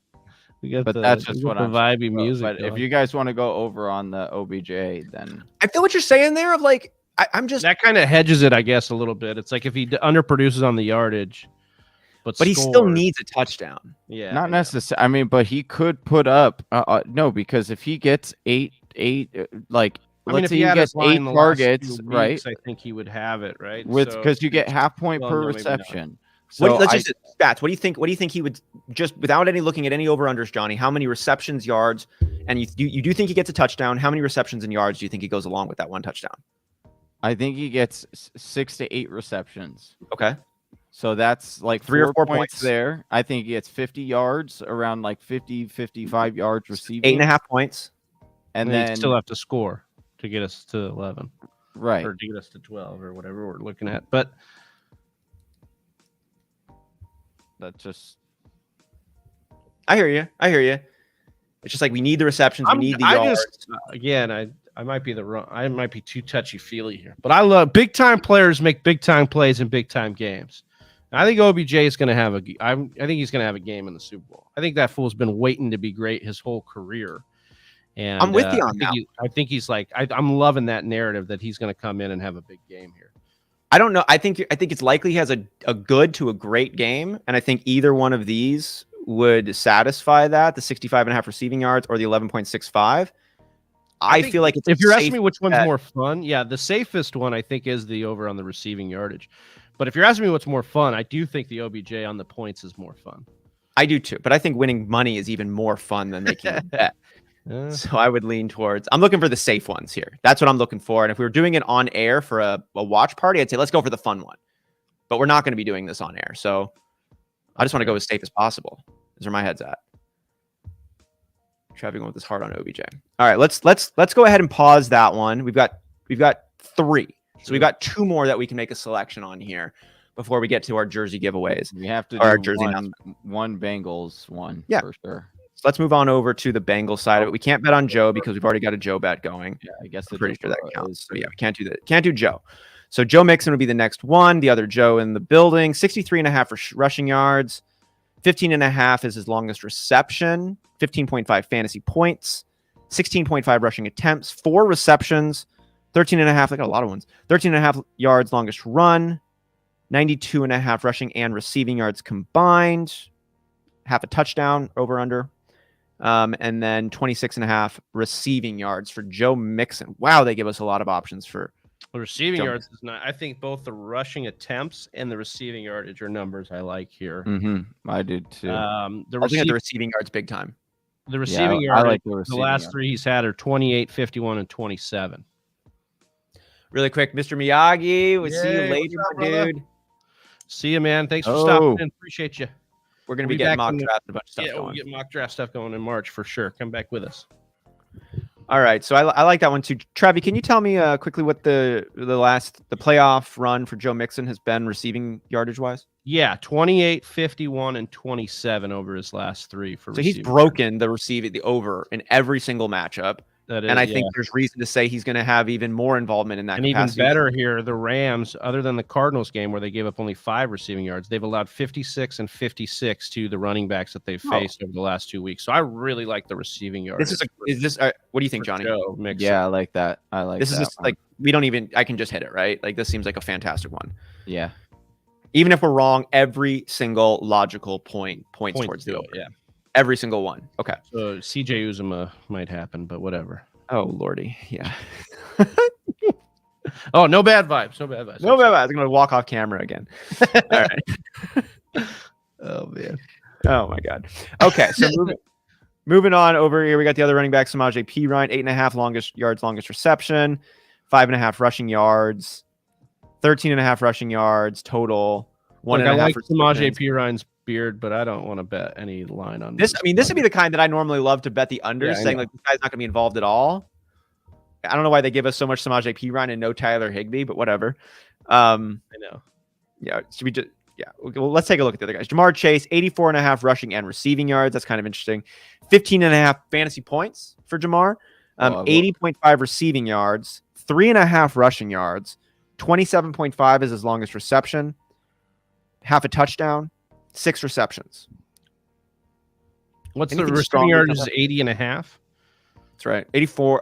but that's just what I'm vibey music. But if you guys want to go over on the OBJ, then I feel what you're saying there. Of like, I'm just that kind of hedges it, I guess, a little bit. It's like if he underproduces on the yardage, but he still needs a touchdown. Yeah, not necessarily. I mean, but he could put up no, because if he gets eight, like. Let's say he gets 8 targets, right? I think he would have it, right? Because you get half point per reception. So let's just stats. What do you think? What do you think he would just without looking at any over-unders, Johnny? How many receptions, yards, and you do think he gets a touchdown? How many receptions and yards do you think he goes along with that one touchdown? I think he gets 6 to 8 receptions. Okay, so that's like 3 or 4 points there. I think he gets 50 yards, around like 50, 55 yards receiving. 8.5 points, and then you still have to score to get us to 11, right? Or to get us to 12 or whatever we're looking at, but. That just I hear you. It's just like we need the receptions, we need the yards. I might be too touchy-feely here, but I love big time players make big time plays in big time games. And I think OBJ is going to have I think he's going to have a game in the Super Bowl. I think that fool's been waiting to be great his whole career. And I'm with you on that. I think he's like I'm loving that narrative that he's going to come in and have a big game here. I don't know. I think it's likely he has a good to a great game, and I think either one of these would satisfy that, the 65.5 receiving yards or the 11.65. I feel like if you're asking me which one's more fun, the safest one I think is the over on the receiving yardage. But if you're asking me what's more fun, I do think the OBJ on the points is more fun. I do too, but I think winning money is even more fun than making a bet. So I would lean towards. I'm looking for the safe ones here. That's what I'm looking for. And if we were doing it on air for a watch party, I'd say let's go for the fun one. But we're not going to be doing this on air, so I just want to go as safe as possible. These are my head's at. Travis going with this hard on OBJ. All right, let's go ahead and pause that one. We've got 3, so we've got 2 more that we can make a selection on here before we get to our jersey giveaways. We have to do our jersey one Bengals one, for sure. So let's move on over to the Bengals side of it. We can't bet on Joe because we've already got a Joe bet going. Yeah, I guess I'm pretty sure that counts. So yeah, we can't do that. Can't do Joe. So Joe Mixon would be the next one. The other Joe in the building. 63.5 for rushing yards. 15.5 is his longest reception. 15.5 fantasy points. 16.5 rushing attempts. 4 receptions. 13.5. I got a lot of ones. 13.5 yards longest run. 92.5 rushing and receiving yards combined. Half a touchdown over under. And then 26.5 receiving yards for Joe Mixon. Wow, they give us a lot of options for the receiving Joe yards. Is not. I think both the rushing attempts and the receiving yardage are numbers I like here. I did too. I think the receiving yards big time. The receiving yardage, I like the last yard. 3 he's had are 28, 51, and 27. Really quick, Mr. Miyagi. We'll see you Yay, later, what's up, my brother? dude. See you, man. Thanks for stopping in. Appreciate you. We're going to be getting mock draft and a bunch of stuff going. We'll get mock draft stuff going in March for sure. Come back with us. All right, so I like that one too. Travi, can you tell me quickly what the playoff run for Joe Mixon has been receiving yardage wise? Yeah, 28, 51, and 27 over his last 3 for. So he's broken the over in every single matchup. And I think there's reason to say he's going to have even more involvement in that. And capacity. Even better here, the Rams, other than the Cardinals game where they gave up only 5 receiving yards, they've allowed 56 and 56 to the running backs that they've faced over the last 2 weeks. So I really like the receiving yards. What do you think, Johnny? Yeah, I like that. I like this. Is just like I can just hit it, right? Like this seems like a fantastic one. Yeah. Even if we're wrong, every single logical points towards the over. Yeah. Every single one. Okay. So CJ Uzomah might happen, but whatever. Oh, Lordy. Yeah. Oh, no bad vibes. No bad vibes. No bad vibes. I'm going to walk off camera again. All right. Oh, man. Oh, my God. Okay. So moving on over here, we got the other running back, Samaje Perine, 8.5 longest reception, 5.5 rushing yards, 13.5 rushing yards total. Look, I like Samaje Perine's beard, but I don't want to bet any line on this. I mean, this would be the kind that I normally love to bet the under, saying like this guy's not going to be involved at all. I don't know why they give us so much Samaje Perine and no Tyler Higbee, but whatever. I know. Yeah. Should we just? Yeah. Well, let's take a look at the other guys. Jamar Chase, 84.5 rushing and receiving yards. That's kind of interesting. 15.5 fantasy points for Jamar. 80.5 receiving yards. 3.5 rushing yards. 27.5 is his longest reception. Half a touchdown. 6 receptions. What's the receiving yardage? Is 80.5? That's right. 84.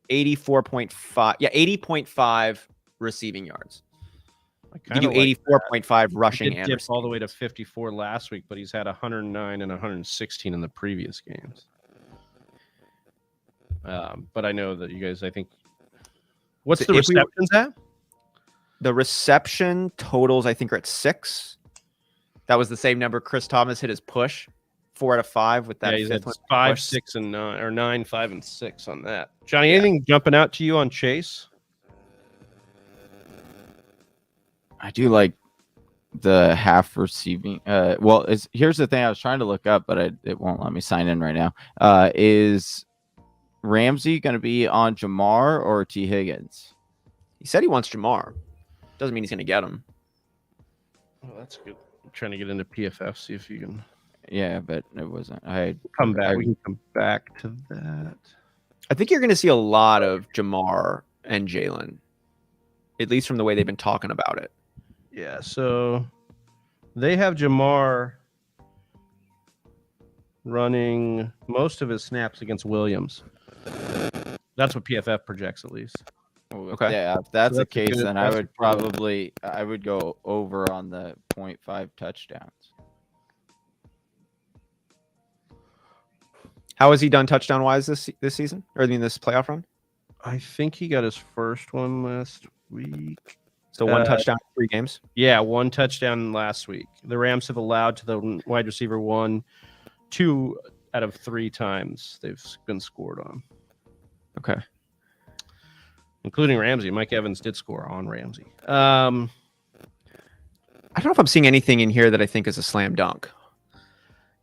84.5. Yeah, 80.5 receiving yards. You do 84.5 rushing and dipped all the way to 54 last week, but he's had 109 and 116 in the previous games. But I know that you guys, I think, what's the receptions at? The reception totals, I think, are at 6. That was the same number Chris Thomas hit his push, 4 out of 5 with that. Yeah, he's at 5, 6, and 9, or 9, 5, and 6 on that. Johnny, anything jumping out to you on Chase? I do like the half receiving. Here's the thing I was trying to look up, but it won't let me sign in right now. Is Ramsey going to be on Jamar or T. Higgins? He said he wants Jamar. Doesn't mean he's going to get him. Oh, that's good. I'm trying to get into PFF, see if you can. Yeah, but it wasn't. We can come back to that. I think you're going to see a lot of Jamar and Jalen, at least from the way they've been talking about it. Yeah, so they have Jamar running most of his snaps against Williams. That's what PFF projects, at least. Okay. Yeah, if that's the case, then I would go over on the 0.5 touchdowns. How has he done touchdown wise this season, or this playoff run? I think he got his first one last week. So 1 touchdown, 3 games. Yeah, 1 touchdown last week. The Rams have allowed to the wide receiver 1, 2 out of 3 times they've been scored on. Okay. Including Ramsey. Mike Evans did score on Ramsey. I don't know if I'm seeing anything in here that I think is a slam dunk.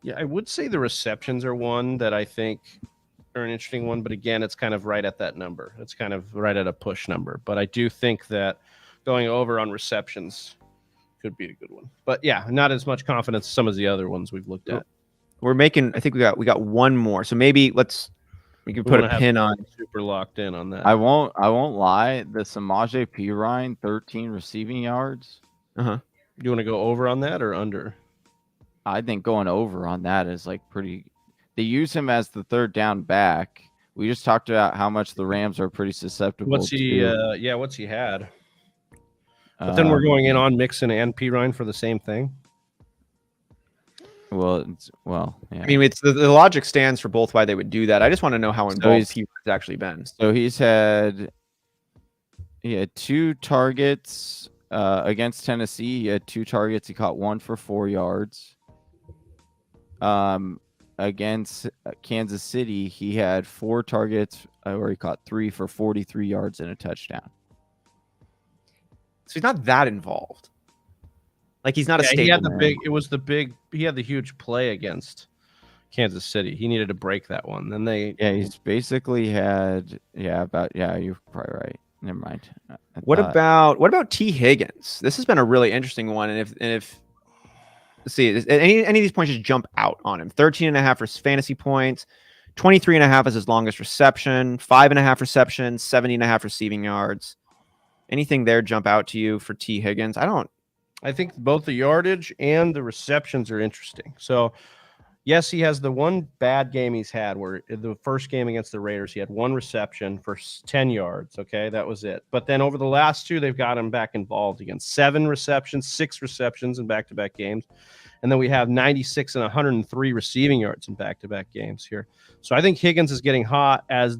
Yeah, I would say the receptions are one that I think are an interesting one, but again, it's kind of right at that number. It's kind of right at a push number. But I do think that going over on receptions could be a good one. But yeah, not as much confidence as some of the other ones we've looked at. I think we got one more. So maybe we can put a pin on. Super locked in on that. I won't lie. The Samaje Perine 13 receiving yards. You want to go over on that or under? I think going over on that is like pretty. They use him as the third down back. We just talked about how much the Rams are pretty susceptible. What's he had? But then we're going in on Mixon and Perine for the same thing. Yeah. I mean, it's the logic stands for both why they would do that. I just want to know how involved he's actually been. So he had 2 targets against Tennessee. He had 2 targets. He caught 1 for 4 yards. Against Kansas City, he had 4 targets where he caught 3 for 43 yards and a touchdown. So he's not that involved. Like he's not a staple. He had he had the huge play against Kansas City. He needed to break that one. Then he's basically had you're probably right. Never mind. What about T. Higgins? This has been a really interesting one. And if let's see, any of these points just jump out on him. 13.5 for fantasy points, 23.5 is his longest reception, 5.5 receptions, 70.5 receiving yards. Anything there jump out to you for T. Higgins? I think both the yardage and the receptions are interesting. So, yes, he has the one bad game he's had where the first game against the Raiders, he had 1 reception for 10 yards. Okay, that was it. But then over the last 2, they've got him back involved again. 7 receptions, 6 receptions in back-to-back games. And then we have 96 and 103 receiving yards in back-to-back games here. So I think Higgins is getting hot as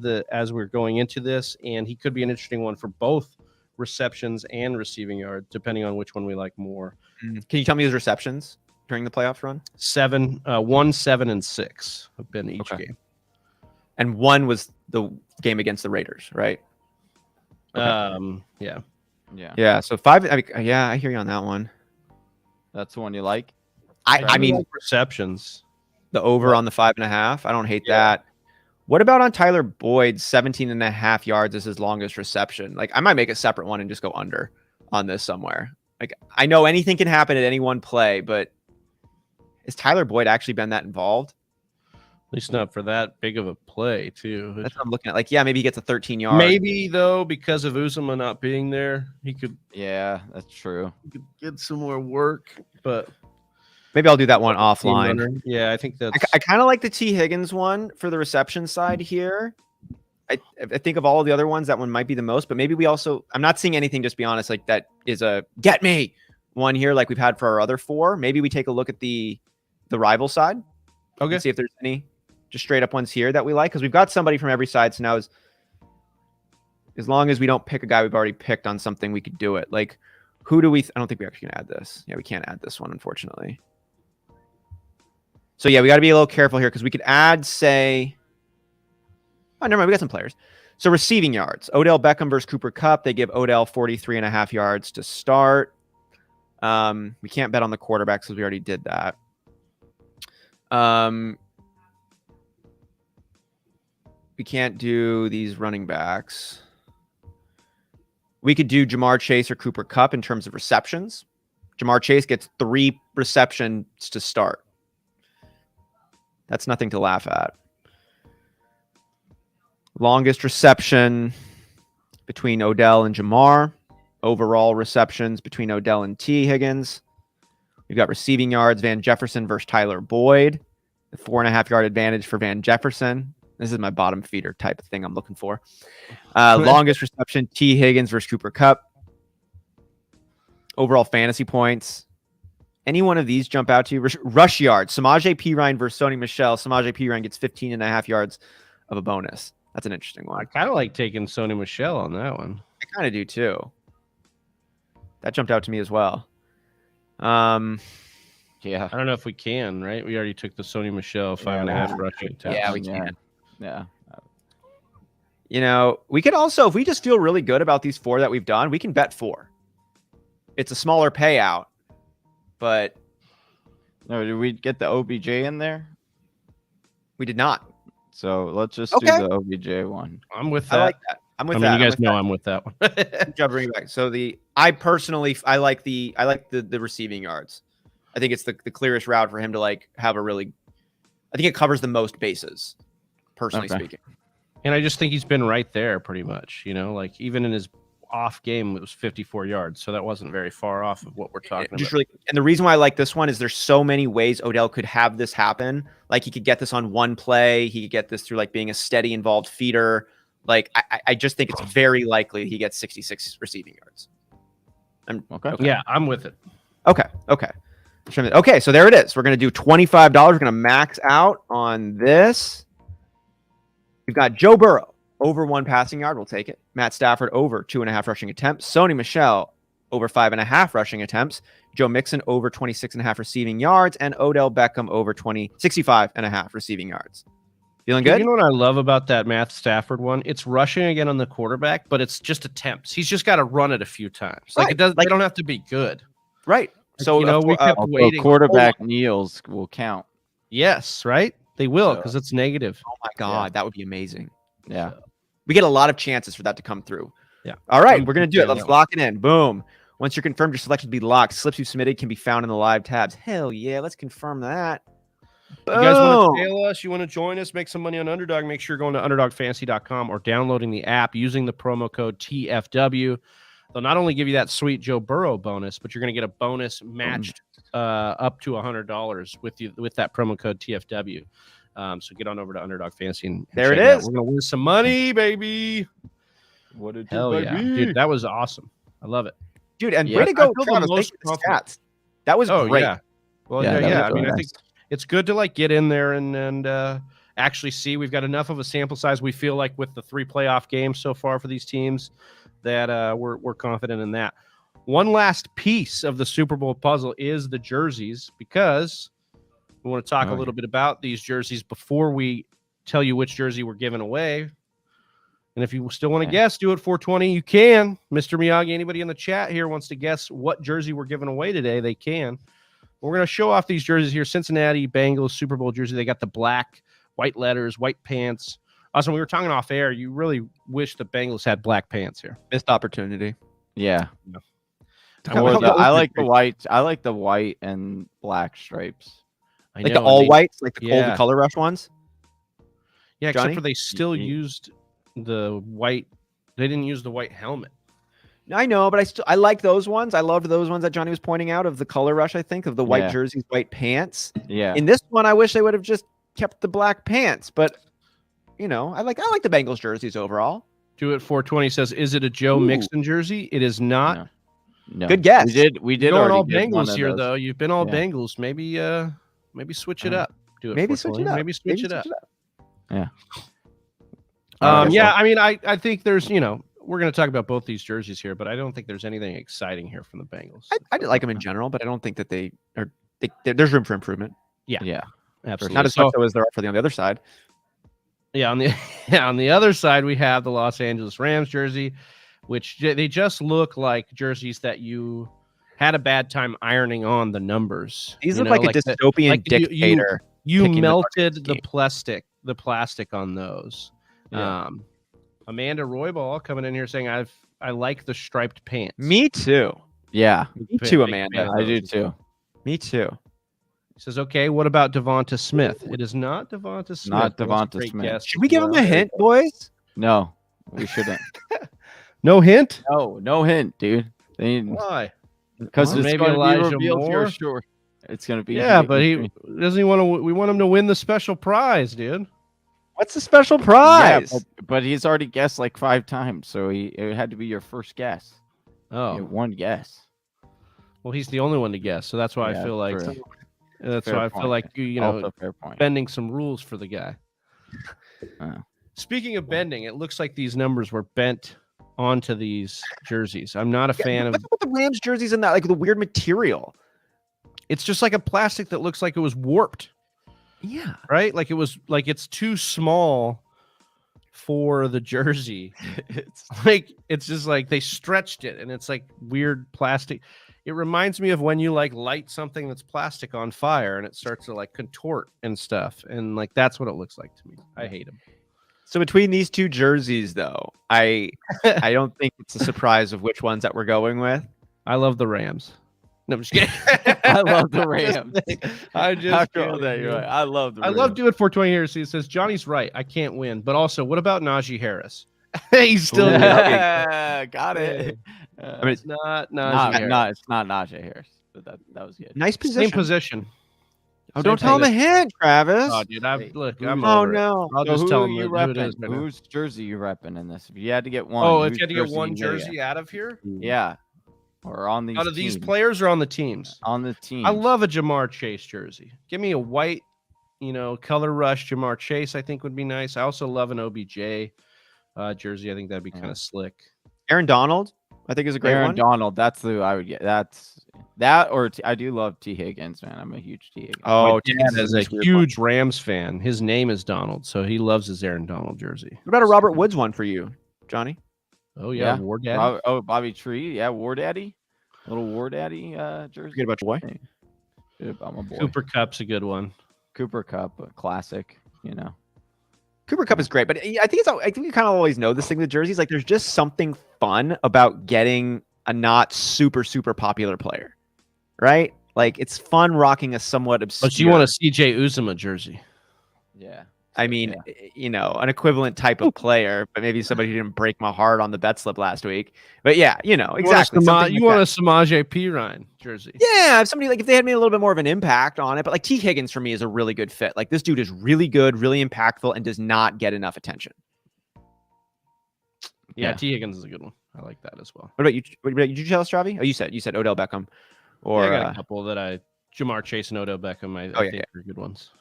we're going into this, and he could be an interesting one for both receptions and receiving yards, depending on which one we like more. Can you tell me his receptions during the playoff run? 1, 7, and 6 have been each game. And 1 was the game against the Raiders, right? Okay. Yeah. So 5. I hear you on that one. That's the one you like. I mean, like receptions. The over on the 5.5. I don't hate that. What about on Tyler Boyd? 17.5 yards is his longest reception. Like I might make a separate one and just go under on this somewhere. Like I know anything can happen at any one play, but has Tyler Boyd actually been that involved? At least not for that big of a play, too. That's what I'm looking at. Like, maybe he gets a 13 yard. Maybe though, because of Uzomah not being there, he could. Yeah, that's true. He could get some more work, but maybe I'll do that one offline. Yeah, I think that's. I kind of like the T. Higgins one for the reception side here. I think of all of the other ones, that one might be the most, but maybe we also. I'm not seeing anything. Just be honest, like that is a get me one here, like we've had for our other 4. Maybe we take a look at the rival side. Okay. See if there's any just straight up ones here that we like, because we've got somebody from every side. So now as long as we don't pick a guy we've already picked on something, we could do it. Like, who do we? I don't think we actually can add this. Yeah, we can't add this one, unfortunately. So yeah, we got to be a little careful here because we could add, say, oh, never mind. We got some players. So receiving yards, Odell Beckham versus Cooper Kupp. They give Odell 43.5 yards to start. We can't bet on the quarterbacks because we already did that. We can't do these running backs. We could do Jamar Chase or Cooper Kupp in terms of receptions. Jamar Chase gets 3 receptions to start. That's nothing to laugh at. Longest reception between Odell and Jamar. Overall receptions between Odell and T. Higgins. We've got receiving yards, Van Jefferson versus Tyler Boyd. The 4.5 yard advantage for Van Jefferson. This is my bottom feeder type of thing I'm looking for. Longest reception, T. Higgins versus Cooper Kupp. Overall fantasy points. Any one of these jump out to you? Rush yards. Samaje Perine versus Sony Michel. Samaje Perine gets 15.5 yards of a bonus. That's an interesting one. I kind of like taking Sony Michel on that one. I kind of do too. That jumped out to me as well. Yeah. I don't know if we can, right? We already took the Sony Michel 5.5 rushing attempts. Yeah, we can. Yeah. You know, we could also, if we just feel really good about these 4 that we've done, we can bet 4. It's a smaller payout, but no, did we get the OBJ in there? We did not. So let's just do the OBJ one. I'm with that. I like that. I'm with that. You guys know I'm with that one. Good job bringing it back. So I personally like the receiving yards. I think it's the clearest route for him to like have a really. I think it covers the most bases, personally speaking. And I just think he's been right there pretty much. You know, like even in his off game, it was 54 yards, so that wasn't very far off of what we're talking about. Really, and the reason why I like this one is there's so many ways Odell could have this happen. Like he could get this on one play. He could get this through like being a steady involved feeder. Like I just think it's very likely he gets 66 receiving yards. Yeah, I'm with it. Okay. Okay, so there it is. We're going to do $25. We're going to max out on this. We've got Joe Burrow over 1 passing yard. We'll take it. Matt Stafford over 2.5 rushing attempts. Sony Michel over 5.5 rushing attempts. Joe Mixon over 26.5 receiving yards. And Odell Beckham over 65.5 receiving yards. Feeling good? You know what I love about that Matt Stafford one? It's rushing again on the quarterback, but it's just attempts. He's just got to run it a few times. Like it does. They don't have to be good. Right. So we kept waiting. Quarterback kneels will count. Yes, right. They will because it's negative. Oh my God, that would be amazing. Yeah. We get a lot of chances for that to come through. Yeah. All right, we're going to do it. Let's lock it in. Boom. Once you're confirmed, you're selected to be locked. Slips you submitted can be found in the live tabs. Hell yeah, let's confirm that. You guys want to tail us? You want to join us? Make some money on Underdog? Make sure you're going to underdogfantasy.com or downloading the app using the promo code TFW. They'll not only give you that sweet Joe Burrow bonus, but you're going to get a bonus matched up to $100 with that promo code TFW. So get on over to Underdog Fantasy and there it is. We're going to win some money, baby. What did Hell yeah, dude! That was awesome. I love it, dude. And way to go, Travis. Thank you for the stats. That was great. Yeah. Well, yeah. I mean, I think it's good to like get in there and actually see. We've got enough of a sample size. We feel like with the 3 playoff games so far for these teams that we're confident in that. One last piece of the Super Bowl puzzle is the jerseys, because we want to talk a little bit about these jerseys before we tell you which jersey we're giving away. And if you still want to guess, do it 420. You can. Mr. Miyagi, anybody in the chat here wants to guess what jersey we're giving away today, they can. We're going to show off these jerseys here. Cincinnati Bengals Super Bowl jersey. They got the black, white letters, white pants. Also, we were talking off air. You really wish the Bengals had black pants here. Missed opportunity. Yeah. I like the white. I like the white and black stripes. Like the all whites, like the cold color rush ones. Yeah, except for they still used the white. They didn't use the white helmet. I know, but I like those ones. I loved those ones that Johnny was pointing out of the color rush. I think of the white jerseys, white pants. Yeah. In this one, I wish they would have just kept the black pants. But you know, I like the Bengals jerseys overall. Do it 420 says, is it a Joe Mixon jersey? It is not. No. Good guess. We did going all Bengals here though. You've been all Bengals. Maybe switch it up. Do it. Maybe switch it up. Maybe switch it up. Yeah. I mean, I think there's, we're going to talk about both these jerseys here, but I don't think there's anything exciting here from the Bengals. I like them in general, but I don't think that they are. There's room for improvement. Yeah, absolutely. Not as much as there are for the on the other side. Yeah, on the other side, we have the Los Angeles Rams jersey, which they just look like jerseys that you had a bad time ironing on the numbers. These look like a dystopian dictator. You melted the plastic on those. Yeah. Amanda Roybal coming in here saying I like the striped pants. Me too. Yeah. Me too, Amanda. I do too. Me too. He says, okay, what about Devonta Smith? It is not Devonta Smith. Not Devonta Smith. Should we give him a hint, boys? No, we shouldn't. No hint? No hint, dude. Why? Because it's maybe going to be Elijah revealed Moore? here, sure. It's going to be. Yeah, but he doesn't want to. We want him to win the special prize, dude. What's the special prize? Yeah, but he's already guessed like 5 times, so it had to be your first guess. Oh, one guess. Well, he's the only one to guess, so that's why I feel like. That's why I feel like bending some rules for the guy. Speaking of bending, it looks like these numbers were bent onto these jerseys. I'm not a fan of the Rams jerseys and that, like the weird material. It's just like a plastic that looks like it was warped. Yeah. Right? Like it's too small for the jersey. It's just like they stretched it and it's like weird plastic. It reminds me of when you like light something that's plastic on fire and it starts to like contort and stuff. And like that's what it looks like to me. I hate them. So between these two jerseys, though, I don't think it's a surprise of which ones that we're going with. I love the Rams. No, I'm just kidding. I love the Rams. After all that, you're right. I love the Rams. I love Do It 420 here. So he says, Johnny's right. I can't win. But also, what about Najee Harris? He's still got it. I mean, it's not Najee Harris. No, it's not Najee Harris. But that was good. Nice position. Same position. Oh, don't tell him a hint, Travis. Oh, dude, I'm over no. I'll just tell him who it is. Whose jersey you repping in this? If you had to get one. Oh, if you had to get one jersey out of here? Yeah. or on these Out of these teams. players or on the teams? On the teams. I love a Jamar Chase jersey. Give me a white, color rush Jamar Chase, I think would be nice. I also love an OBJ jersey. I think that'd be kind of slick. Aaron Donald, I think, is a great Aaron one. Donald, that's who I would get. I do love T. Higgins, man. I'm a huge T. Higgins. Oh, Dad is a huge Rams fan. His name is Donald, so he loves his Aaron Donald jersey. What about a Robert Woods one for you, Johnny? Oh, yeah. War Daddy. Bobby Tree. Yeah, War Daddy. Little War Daddy jersey. Forget about your boy. Forget about my boy. Cooper Cup's a good one. Cooper Cup, a classic, Cooper Cup is great, but I think we kind of always know this thing with jerseys. Like, there's just something fun about getting a not super, super popular player, right? Like, it's fun rocking a somewhat obscure. But you want a CJ Uzomah jersey. Yeah. I mean, an equivalent type of player, but maybe somebody who didn't break my heart on the bet slip last week. But yeah, exactly. You want a Samaje Perine jersey. Yeah, if they had made a little bit more of an impact on it. But like T. Higgins for me is a really good fit. Like, this dude is really good, really impactful, and does not get enough attention. Yeah, T. Higgins is a good one. I like that as well. What about you? Did you tell us, Travi? Oh, you said Odell Beckham, or I got a couple that Jamar Chase and Odell Beckham. I think are good ones.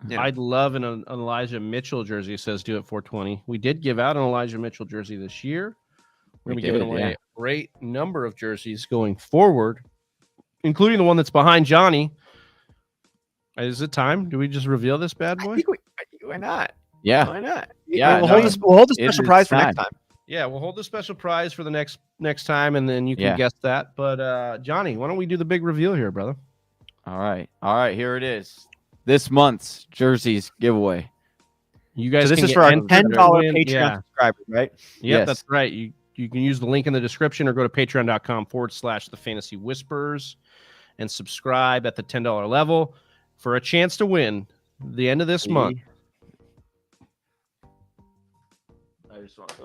Yeah. I'd love an Elijah Mitchell jersey. It says do it 420. We did give out an Elijah Mitchell jersey this year. We're going to be giving away a great number of jerseys going forward, including the one that's behind Johnny. Is it time? Do we just reveal this bad boy? Why not? Yeah. Why not? Yeah. We'll hold the special prize for next time. Yeah, we'll hold the special prize for the next time, and then you can guess that. But Johnny, why don't we do the big reveal here, brother? All right. Here it is. This month's jerseys giveaway. You guys, this is for our $10 Patreon subscribers, right? Yes, that's right. You can use the link in the description or go to patreon.com/the Fantasy Whispers and subscribe at the $10 level for a chance to win the end of this month. I just want I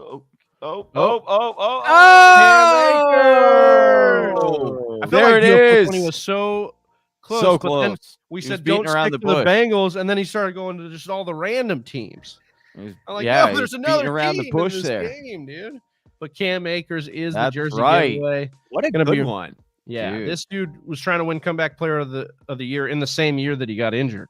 feel like it was so close. So close. We said don't stick to the Bengals, and then he started going to just all the random teams. I'm like, no, there's another around team the bush in this there, game, dude. But Cam Akers is That's the jersey right. giveaway. What a good one! Yeah, this dude was trying to win comeback player of the year in the same year that he got injured.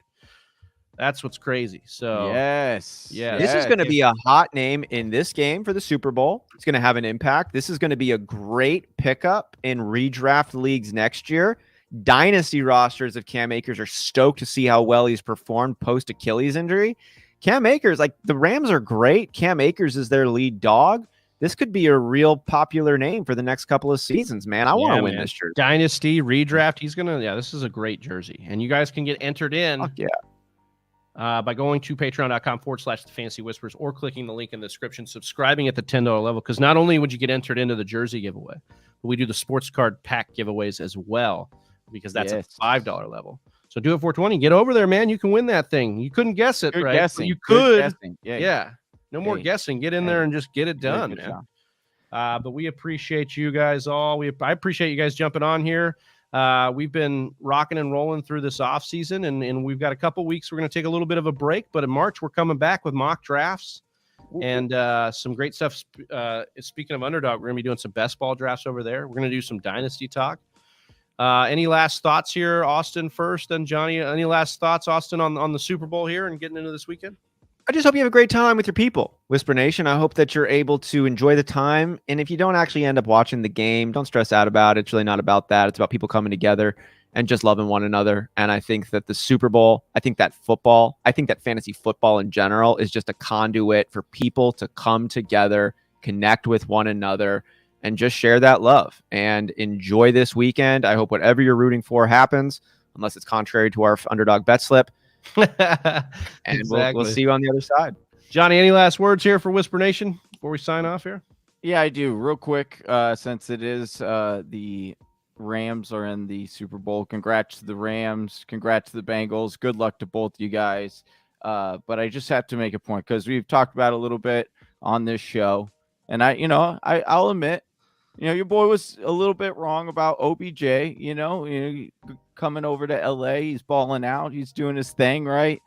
That's what's crazy. So this is going to be a hot name in this game for the Super Bowl. It's going to have an impact. This is going to be a great pickup in redraft leagues next year. Dynasty rosters of Cam Akers are stoked to see how well he's performed post Achilles injury. Cam Akers, like, the Rams are great. Cam Akers is their lead dog. This could be a real popular name for the next couple of seasons, man. I want to win this jersey. Dynasty redraft. He's gonna. Yeah, this is a great jersey, and you guys can get entered in. By going to patreon.com/the Fantasy Whispers or clicking the link in the description, subscribing at the $10 level. Because not only would you get entered into the jersey giveaway, but we do the sports card pack giveaways as well, because that's a $5 level. So do it 420. Get over there, man. You can win that thing. You couldn't guess it, right? Guessing. You could. Guessing. Yeah. No more guessing. Get in there and just get it done, man. But we appreciate you guys all. I appreciate you guys jumping on here. We've been rocking and rolling through this off season, and we've got a couple weeks. We're going to take a little bit of a break, but in March we're coming back with mock drafts and some great stuff. Speaking of Underdog, we're going to be doing some best ball drafts over there. We're going to do some dynasty talk. Any last thoughts here, Austin first, and Johnny? Any last thoughts, Austin, on the Super Bowl here and getting into this weekend? I just hope you have a great time with your people, Whisper Nation. I hope that you're able to enjoy the time. And if you don't actually end up watching the game, don't stress out about it. It's really not about that. It's about people coming together and just loving one another. And I think that the Super Bowl, I think that fantasy football in general is just a conduit for people to come together, connect with one another, and just share that love and enjoy this weekend. I hope whatever you're rooting for happens, unless it's contrary to our Underdog bet slip. And we'll see you on the other side. Johnny, any last words here for Whisper Nation before we sign off here? Yeah, I do. Real quick, since it is the Rams are in the Super Bowl. Congrats to the Rams. Congrats to the Bengals. Good luck to both you guys. But I just have to make a point because we've talked about it a little bit on this show. And I'll admit, your boy was a little bit wrong about OBJ, coming over to LA. He's balling out. He's doing his thing, right?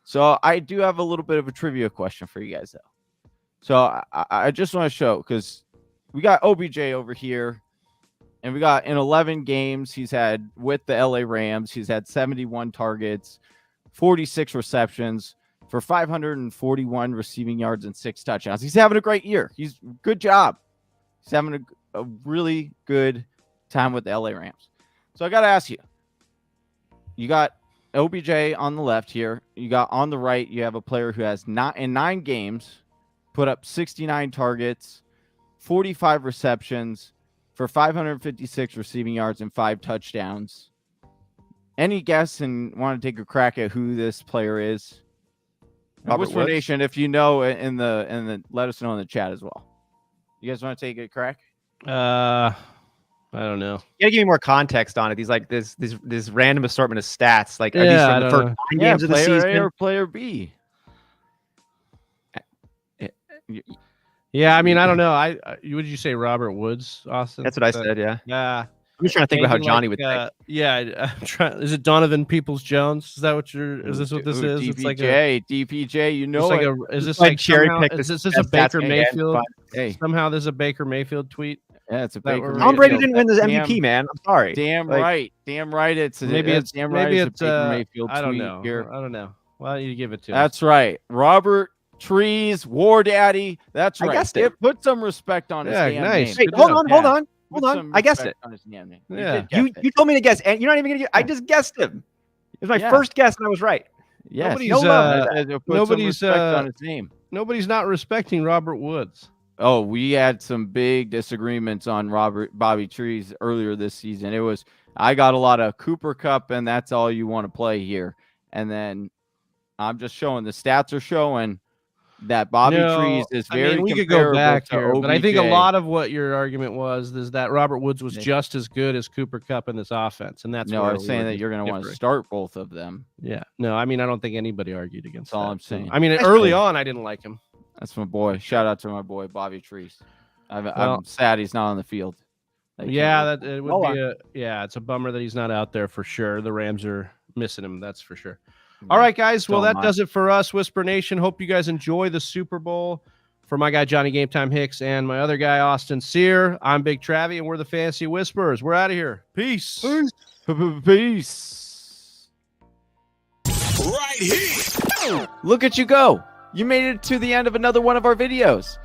So I do have a little bit of a trivia question for you guys, though. So I just want to show, because we got OBJ over here. And we got in 11 games, he's had with the LA Rams, he's had 71 targets, 46 receptions for 541 receiving yards and 6 touchdowns. He's having a great year. Good job. He's having a really good time with the LA Rams. So I got to ask you, you got OBJ on the left here. You got on the right, you have a player who has in 9 games put up 69 targets, 45 receptions for 556 receiving yards and 5 touchdowns. Any guess and want to take a crack at who this player is? Whisper Nation, if you know, in the let us know in the chat as well. You guys want to take a crack? I don't know. You gotta give me more context on it. These like this random assortment of stats. Like, are Yeah, these I from the don't first know. 9 games of the player season? A or player B? Yeah, I mean, I don't know. What did you say, Robert Woods, Austin? That's what I said. Yeah. Yeah. I'm just trying to think about how Maybe Johnny like, would think. Yeah, I'm trying. Is it Donovan Peoples-Jones? Is that what is this what this is? DPJ, It's like DPJ, you know it. is this Like like cherry somehow, pick is the this a best Baker stats Mayfield? Hey. Somehow there's a Baker Mayfield tweet. Yeah, it's a That Baker we're- Tom Brady Mayfield. didn't win the MVP, man. I'm sorry. Damn Like- right. Damn right. It's Maybe it's damn maybe right. it's a Baker Mayfield I don't tweet know. here. I don't know. Why don't you give it to him? That's right. Robert Trees, War Daddy. That's I right. guessed it. Put some respect on his Yeah, damn nice. name. Wait, Good hold job. on. Put Hold some on. I guessed respect it. on his damn name. Yeah. You told me to guess, and you're not even gonna get. I just guessed him. It was my Yeah. first guess, and I was right. Yes. Nobody's, No love. Put nobody's, some respect on his name. Nobody's not respecting Robert Woods. Oh, we had some big disagreements on Bobby Trees earlier this season. I got a lot of Cooper Cup, and that's all you want to play here. And then I'm just showing the stats are showing that Bobby Trees is very we could comparable go back to here, but I think a OBJ. lot of what your argument was is that Robert Woods was just as good as Cooper Cup in this offense, and that's No, where I was saying that you're going to want to start both of them. Yeah, no, I mean I don't think anybody argued against That's all that. I'm saying. I mean, early on I didn't like him. That's my boy. Shout out to my boy Bobby Trees. I'm sad he's not on the field. Yeah, that it would be it's a bummer that he's not out there for sure. The Rams are missing him, that's for sure. All right, guys. Well, that does it for us, Whisper Nation. Hope you guys enjoy the Super Bowl. For my guy, Johnny Game Time Hicks, and my other guy, Austin Sear, I'm Big Travie, and we're the Fantasy Whisperers. We're out of here. Peace. Peace. Right here. Look at you go. You made it to the end of another one of our videos.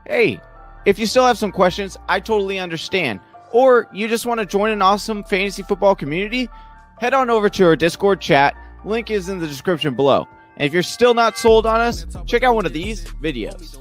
Hey, if you still have some questions, I totally understand. Or you just want to join an awesome fantasy football community, head on over to our Discord chat. Link is in the description below. And if you're still not sold on us, check out one of these videos.